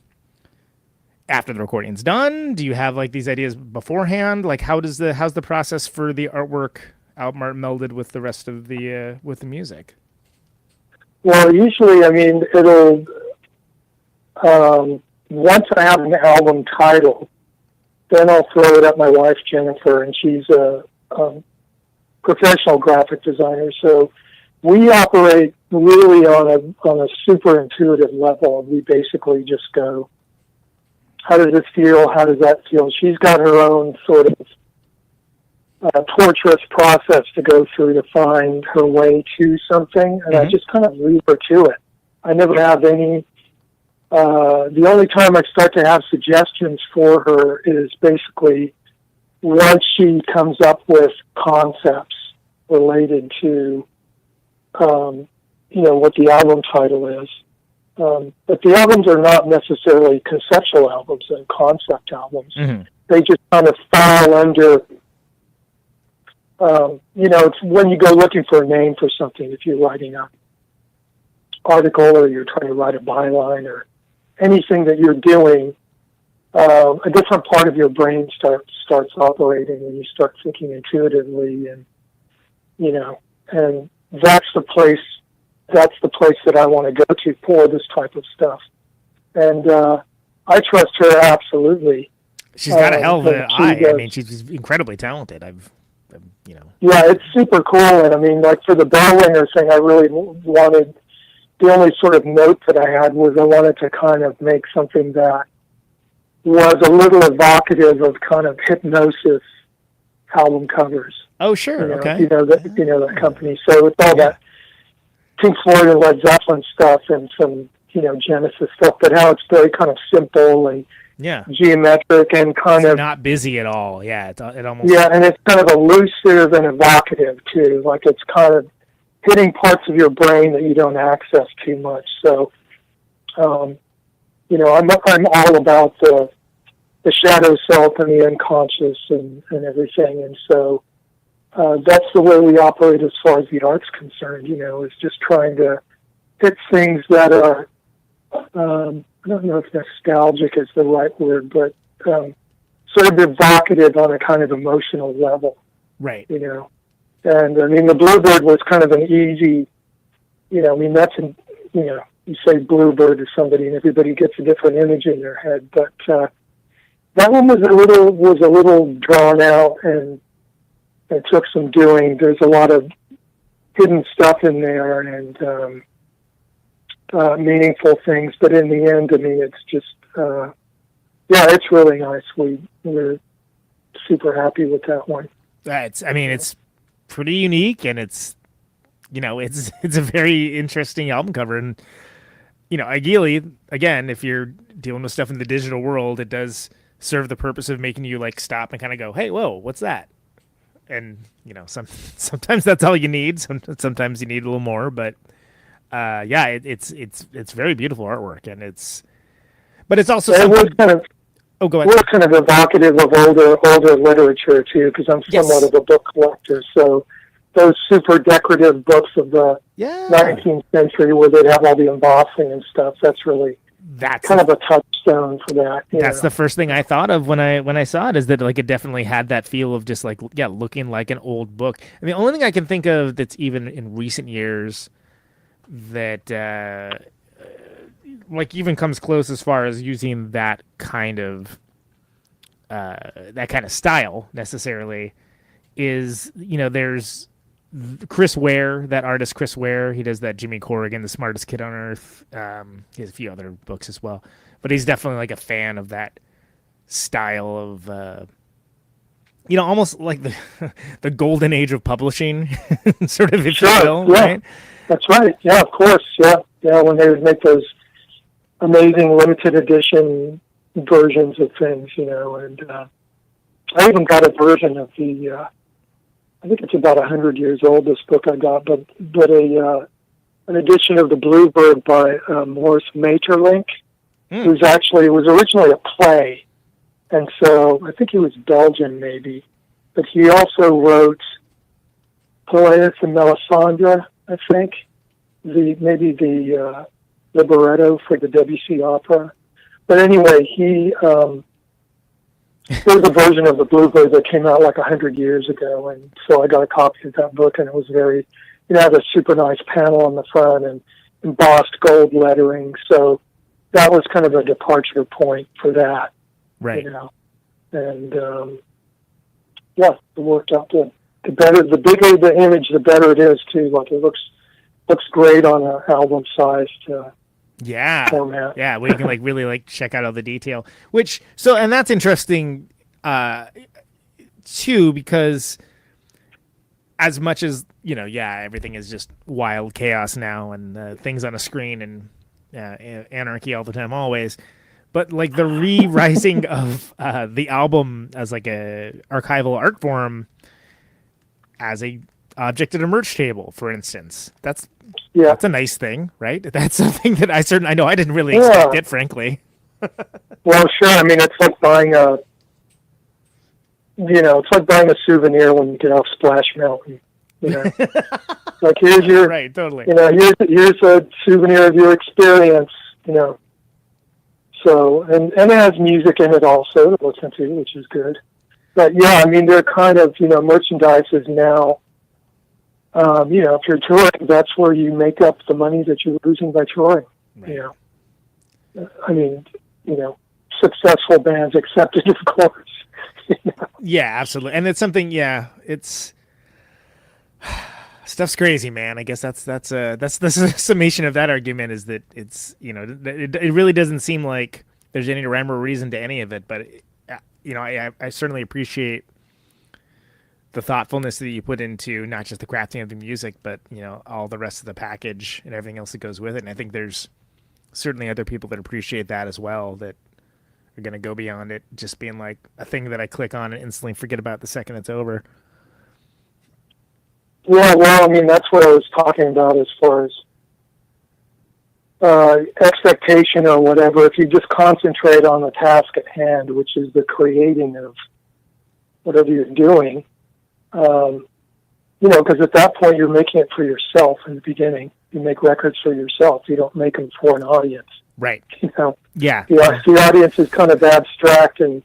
after the recording's done? Do you have these ideas beforehand? How's the process for the artwork, album art, melded with the rest of the with the music?
Well, usually, it'll once I have an album title, then I'll throw it at my wife Jennifer, and she's a professional graphic designer. So we operate really on a super intuitive level. We basically just go, how does this feel? How does that feel? She's got her own sort of torturous process to go through to find her way to something, and I just kind of leave her to it. I never have any. The only time I start to have suggestions for her is basically once she comes up with concepts related to, what the album title is. But the albums are not necessarily conceptual albums and concept albums. Mm-hmm. They just kind of fall under, it's when you go looking for a name for something, if you're writing an article or you're trying to write a byline or anything that you're doing, a different part of your brain starts operating and you start thinking intuitively, and and that's the place that I want to go to for this type of stuff. And I trust her absolutely.
She's got a hell of an eye. She's incredibly talented.
Yeah, it's super cool. And for the Bellringer thing, I really wanted, the only sort of note that I had was I wanted to kind of make something that was a little evocative of kind of Hypnosis album covers.
Oh, sure. Okay.
That company. So it's all that Pink Floyd and Led Zeppelin stuff and some, Genesis stuff, but how it's very kind of simple and geometric and kind of
not busy at all. Yeah, it almost.
Yeah, and it's kind of elusive and evocative too. It's kind of hitting parts of your brain that you don't access too much. So, I'm all about the the shadow self and the unconscious and everything. And so that's the way we operate as far as the art's concerned, is just trying to hit things that are, I don't know if nostalgic is the right word, but sort of evocative on a kind of emotional level.
Right.
And I mean, the Bluebird was kind of an easy, that's you say Bluebird to somebody and everybody gets a different image in their head, but that one was a little drawn out and it took some doing. There's a lot of hidden stuff in there and meaningful things, but in the end, I mean, it's just, it's really nice. We're super happy with that one.
It's pretty unique, and it's a very interesting album cover, and ideally, again, if you're dealing with stuff in the digital world, it does serve the purpose of making you like stop and kind of go, hey, whoa, what's that? And sometimes that's all you need. Sometimes you need a little more, but it's very beautiful artwork, and it's also something. Oh, go ahead.
We're kind of evocative of older literature too, because I'm somewhat of a book collector. So those super decorative books of the 19th century, where they'd have all the embossing and stuff, that's kind of a touchstone for that.
That's the first thing I thought of when I saw it, is that like it definitely had that feel of just like looking like an old book. And the only thing I can think of that's even in recent years that like even comes close as far as using that kind of style necessarily is there's Chris Ware, that artist Chris Ware. He does that Jimmy Corrigan, The Smartest Kid on Earth. He has a few other books as well, but he's definitely like a fan of that style of almost like the golden age of publishing, sort of, if you will, right?
That's right. Yeah, of course. Yeah, when they would make those amazing limited edition versions of things, and I even got a version of the, I think it's about 100 years old, this book I got, but an edition of the Bluebird by Morris Maeterlinck, who's it was originally a play, and so I think he was Belgian maybe, but he also wrote Peleus and Melisandre, I think, the libretto for the Debussy opera. But anyway, there was a version of the Bluebird that came out like 100 years ago, and so I got a copy of that book, and it was very, had a super nice panel on the front and embossed gold lettering, so that was kind of a departure point for that.
Right.
And it worked out good. The bigger the image, the better it is too. Like it looks great on an album-sized format.
Yeah, where you can like really like check out all the detail. And that's interesting too, because as much as everything is just wild chaos now and things on a screen and anarchy all the time, always. But like the re-rising of the album as like a archival art form as a object at a merch table, for instance, that's a nice thing, right? That's something that I know I didn't really expect it, frankly.
Well, sure. I mean, it's like buying a souvenir when you get off Splash Mountain. Like here's your
right, totally.
Here's a souvenir of your experience. So and it has music in it also to listen to, which is good. But yeah, I mean, they're kind of merchandise is now. If you're touring, that's where you make up the money that you're losing by touring. Right. I mean, successful bands accepted, of course.
Yeah, absolutely, and it's something. Yeah, it's stuff's crazy, man. I guess that's the summation of that argument, is that it's it really doesn't seem like there's any rhyme or reason to any of it, but I certainly appreciate the thoughtfulness that you put into not just the crafting of the music, but all the rest of the package and everything else that goes with it. And I think there's certainly other people that appreciate that as well, that are going to go beyond it just being like a thing that I click on and instantly forget about the second it's over.
Yeah, well, I mean, that's what I was talking about as far as expectation or whatever, if you just concentrate on the task at hand, which is the creating of whatever you're doing, because at that point you're making it for yourself in the beginning. You make records for yourself. You don't make them for an audience.
Right.
Yeah.
Yeah.
The audience is kind of abstract, and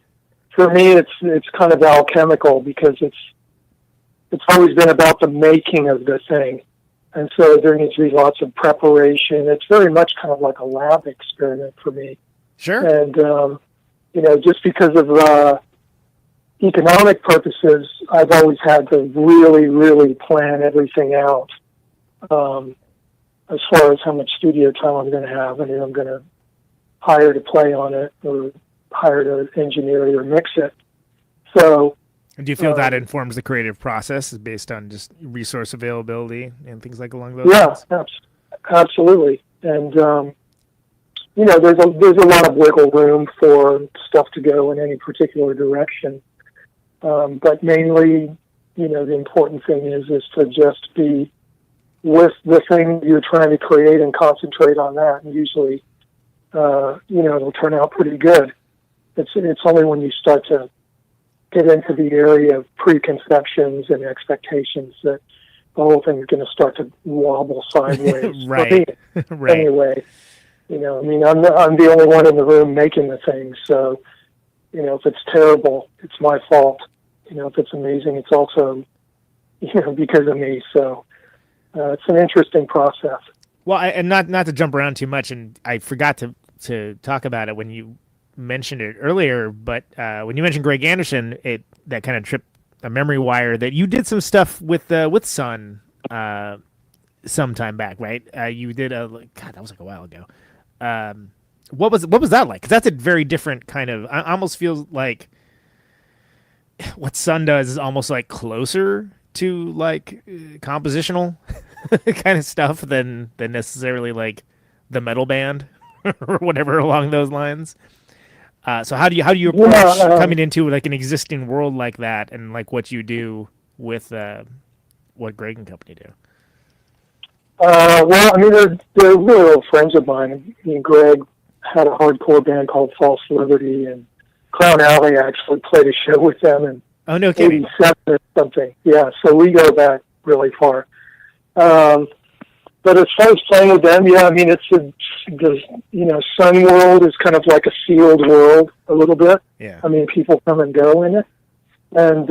for me, it's kind of alchemical because it's always been about the making of the thing, and so there needs to be lots of preparation. It's very much kind of like a lab experiment for me.
Sure.
And just because of economic purposes, I've always had to really, really plan everything out. As far as how much studio time I'm going to have and who I'm going to hire to play on it or hire to engineer it or mix it. So,
do you feel that informs the creative process based on just resource availability and things like along those lines?
Yeah, absolutely. And, there's a lot of wiggle room for stuff to go in any particular direction. But mainly, the important thing is to just be with the thing you're trying to create and concentrate on that. And usually, it'll turn out pretty good. It's only when you start to get into the area of preconceptions and expectations that the whole thing is going to start to wobble sideways.
Right. Right.
Anyway, I'm the only one in the room making the thing. So, if it's terrible, it's my fault. If it's amazing, it's also, because of me. So, it's an interesting process.
Well, and not to jump around too much, and I forgot to talk about it when you mentioned it earlier, but when you mentioned Greg Anderson, that kind of tripped a memory wire that you did some stuff with Sun some time back, right? You did that was like a while ago. What was that like? Because that's a very different kind of. I almost feel like what Sun does is almost like closer to like compositional kind of stuff than necessarily like the metal band or whatever along those lines. So how do you approach coming into like an existing world like that and like what you do with what Greg and company do?
They're really old friends of mine. Greg had a hardcore band called False Liberty, and Clown Alley actually played a show with them in
Oh, no kidding.
87 or something. Yeah, so we go back really far. But as far as playing with them, it's Sun World is kind of like a sealed world a little bit.
Yeah.
People come and go in it. And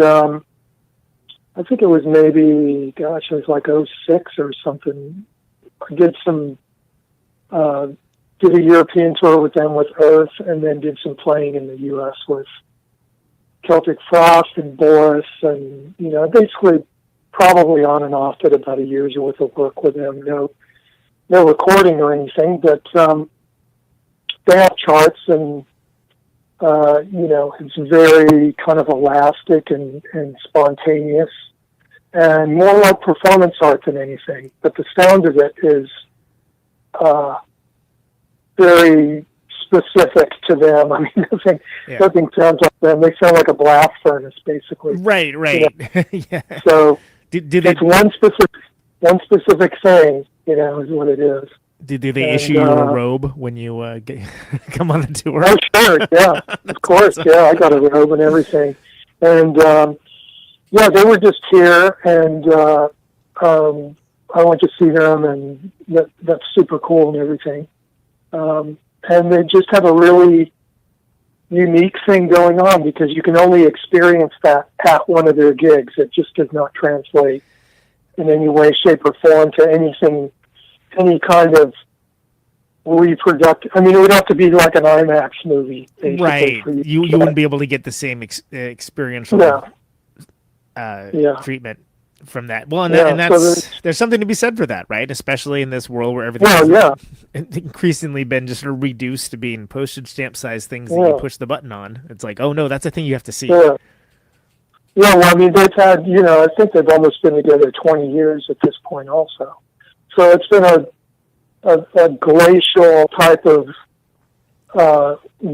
I think it was maybe, it was like 06 or something. I did did a European tour with them with Earth, and then did some playing in the U.S. with Celtic Frost and Boris, and, basically probably on and off did about a year's worth of work with them. No recording or anything, but they have charts, and it's very kind of elastic and spontaneous, and more like performance art than anything. But the sound of it is very specific to them. Nothing sounds like them. They sound like a blast furnace, basically.
Right. Yeah.
So
do they,
it's one specific thing, is what it is.
Do they issue you a robe when you come on the tour?
Oh, sure, yeah, of course, awesome. Yeah, I got a robe and everything. And, they were just here, and I went to see them, and that's super cool and everything. And they just have a really unique thing going on, because you can only experience that at one of their gigs. It just does not translate in any way, shape, or form to anything, any kind of reproductive. It would have to be like an IMAX movie, basically.
Right. You wouldn't be able to get the same experiential treatment from that. Well, and that's there's something to be said for that, right? Especially in this world where everything's increasingly been just sort of reduced to being postage stamp size things that you push the button on. It's like, oh no, that's a thing you have to see.
Yeah. Yeah, well, they've had, I think they've almost been together 20 years at this point also. So it's been a glacial type of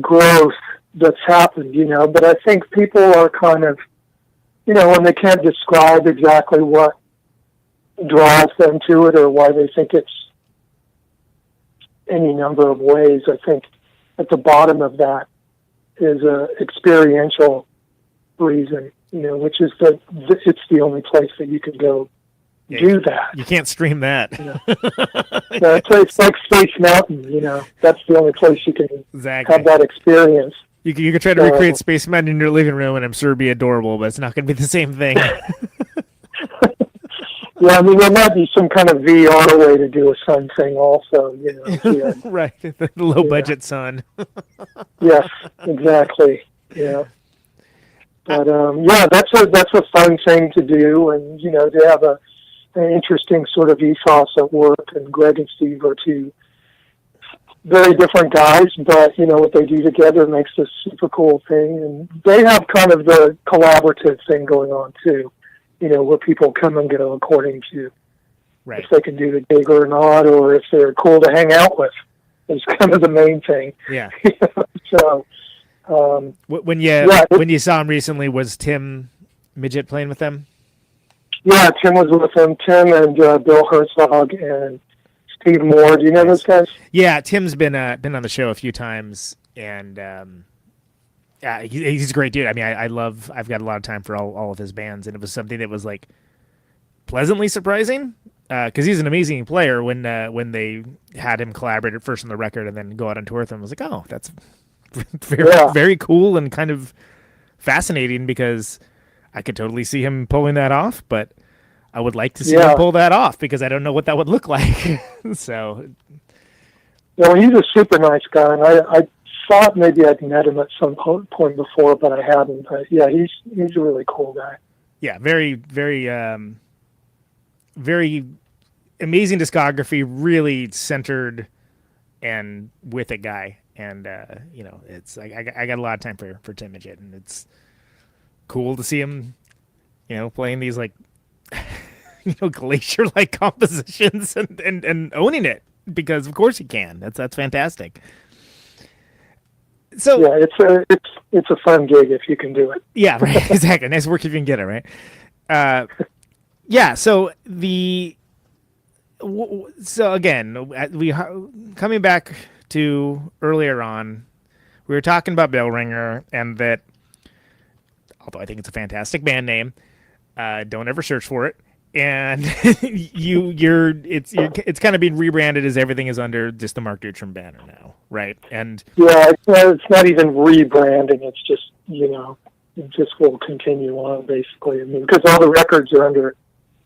growth that's happened, but I think people are kind of, when they can't describe exactly what draws them to it or why they think it's any number of ways. I think at the bottom of that is a experiential reason, which is that it's the only place that you can go do that.
You can't stream that.
It's like Space Mountain, that's the only place you can have that experience.
You could try to recreate Space Mountain in your living room, and I'm sure it'd be adorable, but it's not going to be the same thing.
Yeah, I mean, there might be some kind of VR way to do a sun thing also,
Right, the low-budget sun.
Yes, exactly, yeah. But, that's a fun thing to do, and, they have an interesting sort of ethos at work, and Greg and Steve are two very different guys, but, what they do together makes this super cool thing, and they have kind of the collaborative thing going on, too. Where people come and go according to if they can do the gig or not, or if they're cool to hang out with. Is kind of the main thing.
Yeah.
So,
when you saw him recently, was Tim Midget playing with them?
Yeah, Tim was with them. Tim and Bill Herzog and Steve Moore. Do you know those guys?
Yeah, Tim's been on the show a few times, and he's a great dude. I mean, I've got a lot of time for all of his bands, and it was something that was like pleasantly surprising because he's an amazing player. When they had him collaborate at first on the record and then go out on tour with him, I was like, oh, that's very cool and kind of fascinating because I could totally see him pulling that off, but I would like to see him pull that off because I don't know what that would look like. So,
well, he's a super nice guy, and I thought maybe I'd met him at some point before, but I hadn't. But yeah, he's a really cool guy.
Yeah, very, very, very amazing discography, really centered and with a guy. And, it's I got a lot of time for Tim Midget, and it's cool to see him, playing these like, glacier-like compositions and owning it because of course he can. That's fantastic. So
yeah, it's a fun gig if you can do it.
Yeah, right. Exactly. Nice work if you can get it right. Yeah. So so again, we coming back to earlier on, we were talking about Bellringer, and that although I think it's a fantastic band name, don't ever search for it. And it's kind of being rebranded as everything is under just the Mark Deutrom banner now, right? And
yeah, it's not even rebranding. It's just it just will continue on basically. I mean, because all the records are under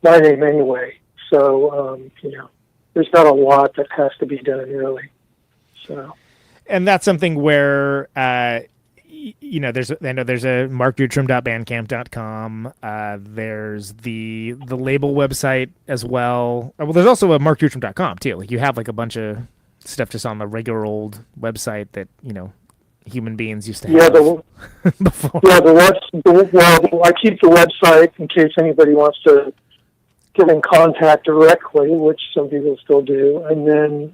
my name anyway, so there's not a lot that has to be done really. So,
and that's something where there's a markdeutrom.bandcamp.com. There's the label website as well. Well, there's also a markdeutrom.com too. Like you have like a bunch of stuff just on the regular old website that human beings used to have. Before.
Yeah, I keep the website in case anybody wants to get in contact directly, which some people still do, and then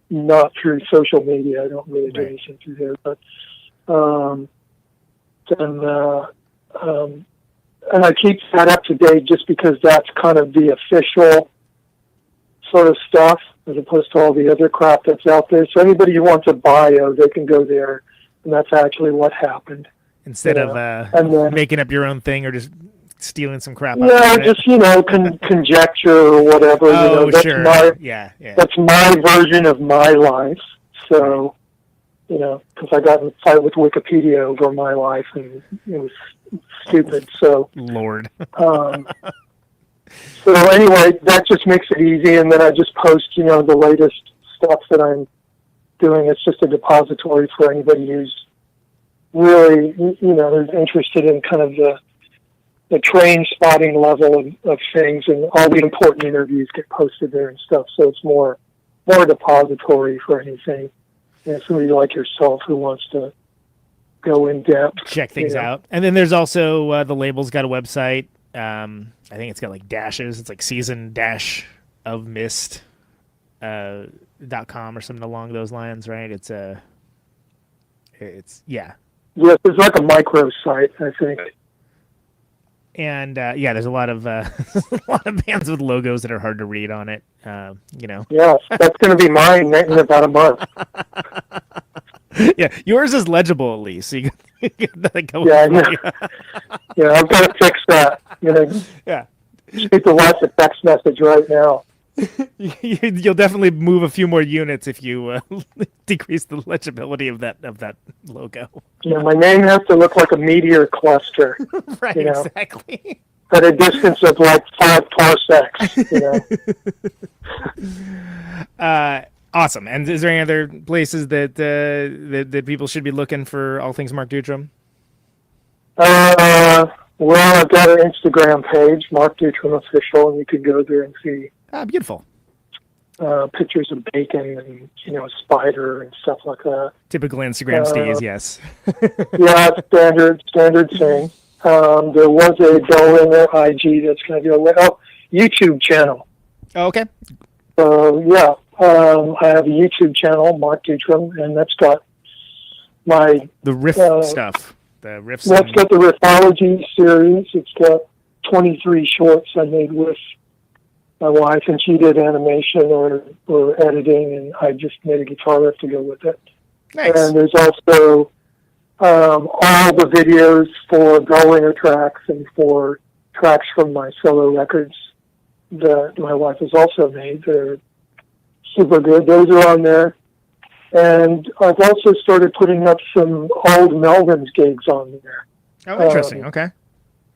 not through social media. I don't really do anything through there, but. And I keep that up to date just because that's kind of the official sort of stuff as opposed to all the other crap that's out there. So anybody who wants a bio, they can go there, and that's actually what happened.
Instead of making up your own thing or just stealing some crap out
of it. Just, conjecture or whatever.
Oh,
that's
sure.
That's my version of my life. So... because I got in a fight with Wikipedia over my life, and it was stupid. So,
Lord.
So anyway, that just makes it easy, and then I just post, the latest stuff that I'm doing. It's just a depository for anybody who's really, who's interested in kind of the train spotting level of things, and all the important interviews get posted there and stuff. So it's more a depository for anything. Somebody like yourself who wants to go in depth,
check things out. And then there's also the label's got a website. I think it's got like dashes. It's like season-of-mist.com or something along those lines, right? It's
Yes, it's like a micro site, I think.
And there's a lot of a lot of bands with logos that are hard to read on it.
Yes, that's going to be mine in about a month.
Yeah, yours is legible at least. So you get that going.
Yeah, I've got to fix that.
Yeah.
Shoot the wife a text message right now.
You'll definitely move a few more units if you decrease the legibility of that logo.
Yeah, my name has to look like a meteor cluster.
Right, exactly.
At a distance of like 5 parsecs.
Awesome. And is there any other places that people should be looking for all things Mark Deutrom?
Well, I've got an Instagram page, Mark Deutrom Official, and you can go there and see
beautiful
pictures of bacon and a spider and stuff like that.
Typical Instagram steez, yes.
Yeah, standard thing. There was a Bellringer IG that's going to go away. Oh, YouTube channel.
Oh, okay.
I have a YouTube channel, Mark Deutrom, and that's got
the riff stuff. The riffs.
That's got the Riffology series. It's got 23 shorts I made with my wife, and she did animation or editing, and I just made a guitar riff to go with it.
Nice.
And there's also all the videos for Bellringer tracks and for tracks from my solo records that my wife has also made. They're super good. Those are on there. And I've also started putting up some old Melvins gigs on there.
Oh, interesting. Okay.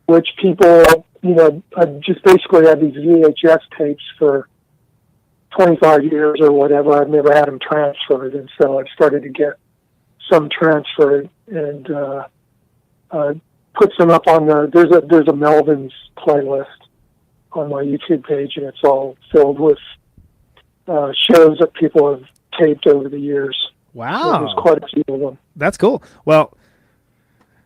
Which people, I just basically had these VHS tapes for 25 years or whatever. I've never had them transferred, and so I've started to get some transferred and put some up on there's a Melvins playlist on my YouTube page, and it's all filled with shows that people have taped over the years.
Wow.
So there's quite a few of them.
That's cool. Well,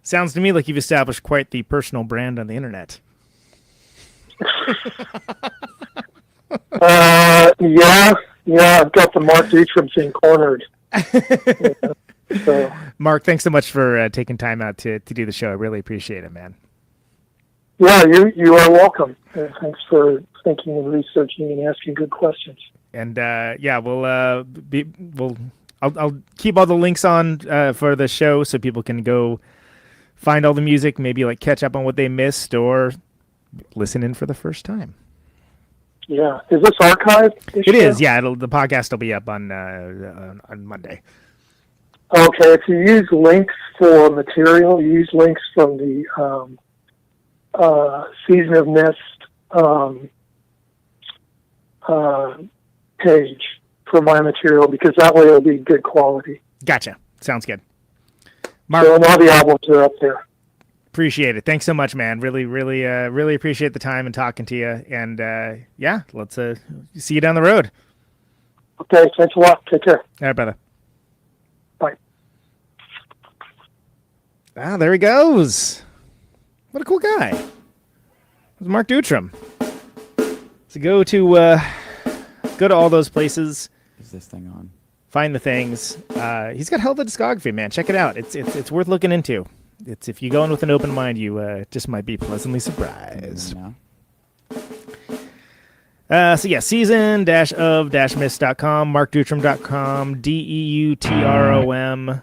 sounds to me like you've established quite the personal brand on the internet.
Yeah, I've got the Mark Deutrom thing cornered. So.
Mark, thanks so much for taking time out to do the show. I really appreciate it, man.
Yeah, you are welcome. Thanks for thinking and researching and asking good questions.
And I'll keep all the links on for the show so people can go find all the music, maybe like catch up on what they missed or listen in for the first time.
Yeah, is this archived?
It is. Yeah, the podcast will be up on Monday.
Okay, if you use links for material, use links from the Season of Mist page for my material, because that way it'll be good quality.
Gotcha. Sounds good. Mark,
so all the albums are up there.
Appreciate it. Thanks so much, man. Really appreciate the time and talking to you. And let's see you down the road.
Okay, thanks a lot. Take care.
All right, brother.
Bye.
Ah, there he goes. What a cool guy. It's Mark Deutrom. So go to all those places.
Is this thing on?
Find the things. He's got hell of a discography, man. Check it out. It's worth looking into. It's if you go in with an open mind, you just might be pleasantly surprised. season-of-mist.com, markdeutrom.com, DEUTROM.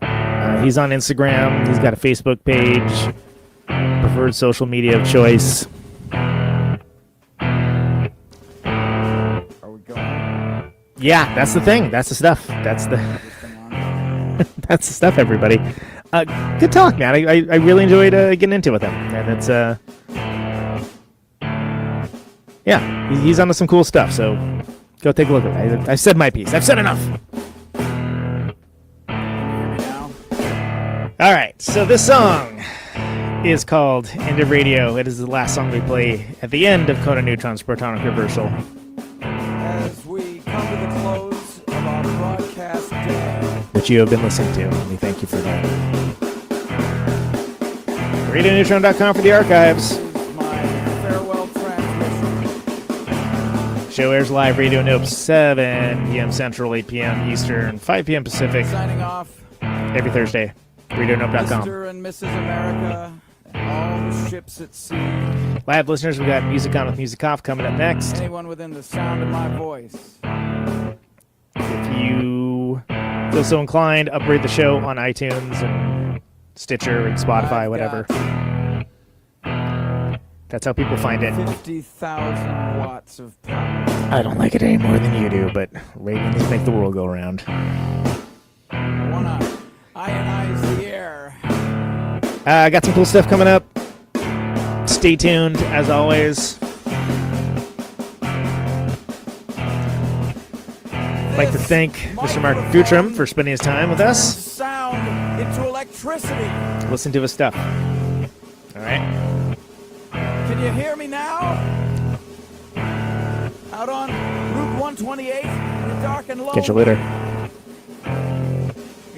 He's on Instagram. He's got a Facebook page. Preferred social media of choice.
Are we going?
Yeah, that's the thing. That's the stuff. That's the that's the stuff, everybody. Good talk, man. I really enjoyed getting into it with him. And it's he's onto some cool stuff. So go take a look at it. I've said my piece. I've said enough. All right. So this song is called End of Radio. It is the last song we play at the end of Conan Neutron's Protonic Reversal.
As we come to the close of our broadcast day,
That you have been listening to. And we thank you for that. RadioNeutron.com for the archives.
my farewell transmission.
Show airs live, Radio Nope, 7 p.m. Central, 8 p.m. Eastern, 5 p.m. Pacific,
Signing off,
every Thursday. RadioNope.com.
Mr. and Mrs. America, and all the ships
opposite sea.
Live listeners, we got Music On with Music Off coming up next.
Anyone within the sound of my voice.
If you feel so inclined, upgrade the show on iTunes and Stitcher and Spotify, whatever. That's how people find it.
50,000 watts of power.
I don't like it any more than you do, but ratings make the world go round.
I wanna ionize the air.
I got some cool stuff coming up. Stay tuned, as always. I'd like to thank Mr. Mark Deutrom for spending his time with us.
Sound into electricity.
Listen to his stuff. All right.
Can you hear me now? Out on Route 128, in the dark and lonely.
Catch you later.
I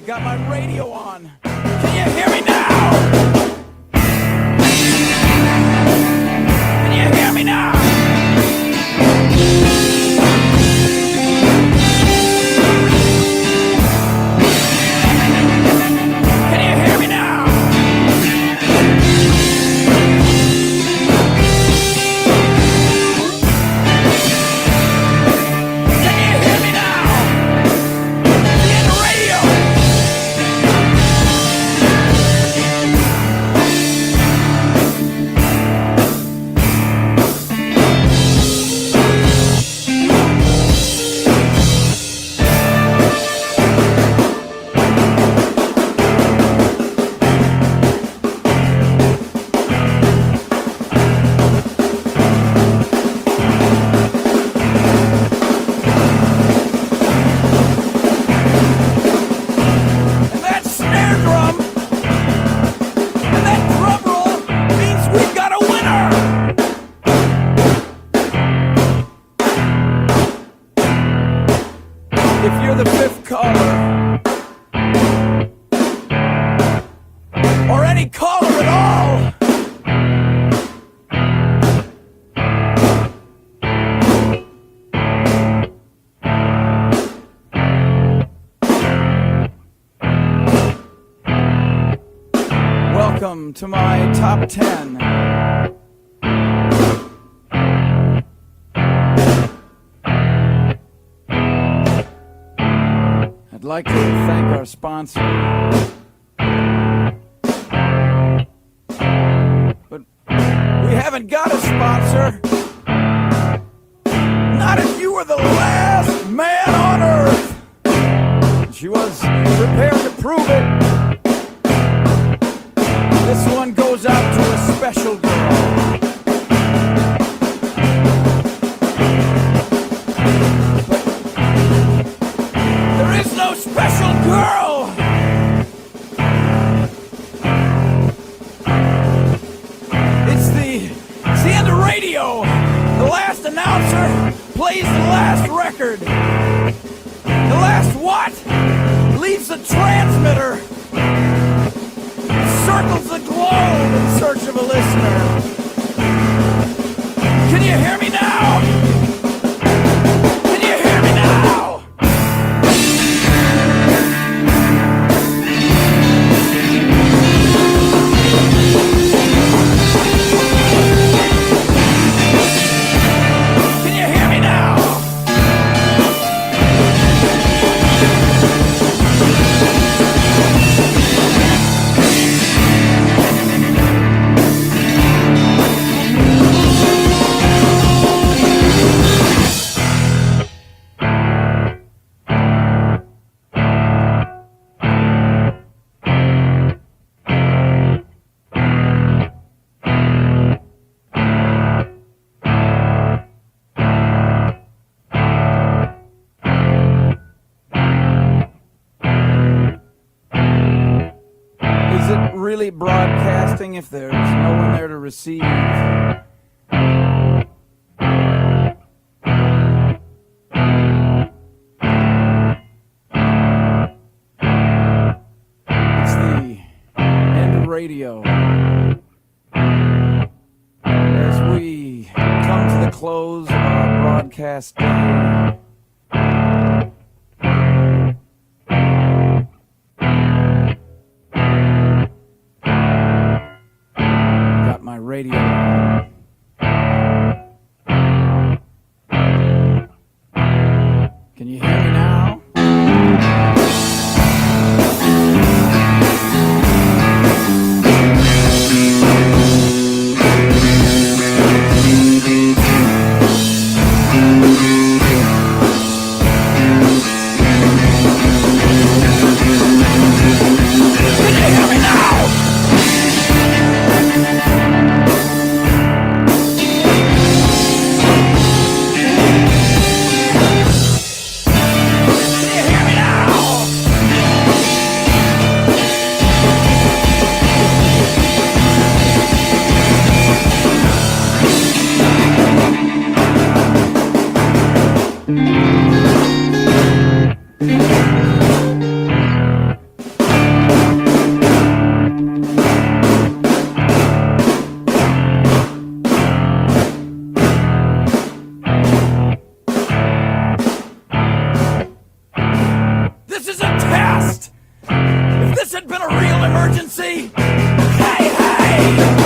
got my radio on. Can you hear me now? Can you hear me now? Can you hear me now? Can you hear me now? In the radio. And that snare drum and that drum roll means we've got a winner. If you're the fifth caller, or any caller at all, welcome to my top 10. I'd like to thank our sponsor. But we haven't got a sponsor. Not if you were the last man on earth. She was prepared to prove it. This one goes out to a special girl. There is no special girl. It's the end of radio. The last announcer plays the last record. The last what? Leaves the transmitter. Circles the globe in search of a listener. Can you hear me now? Can you hear me now? Can you hear me now? Is it really broadcasting if there's no one there to receive? It's the end of radio. As we come to the close of our broadcast day, got my radio. Can you hear me now? This is a test! If this had been a real emergency, hey, hey!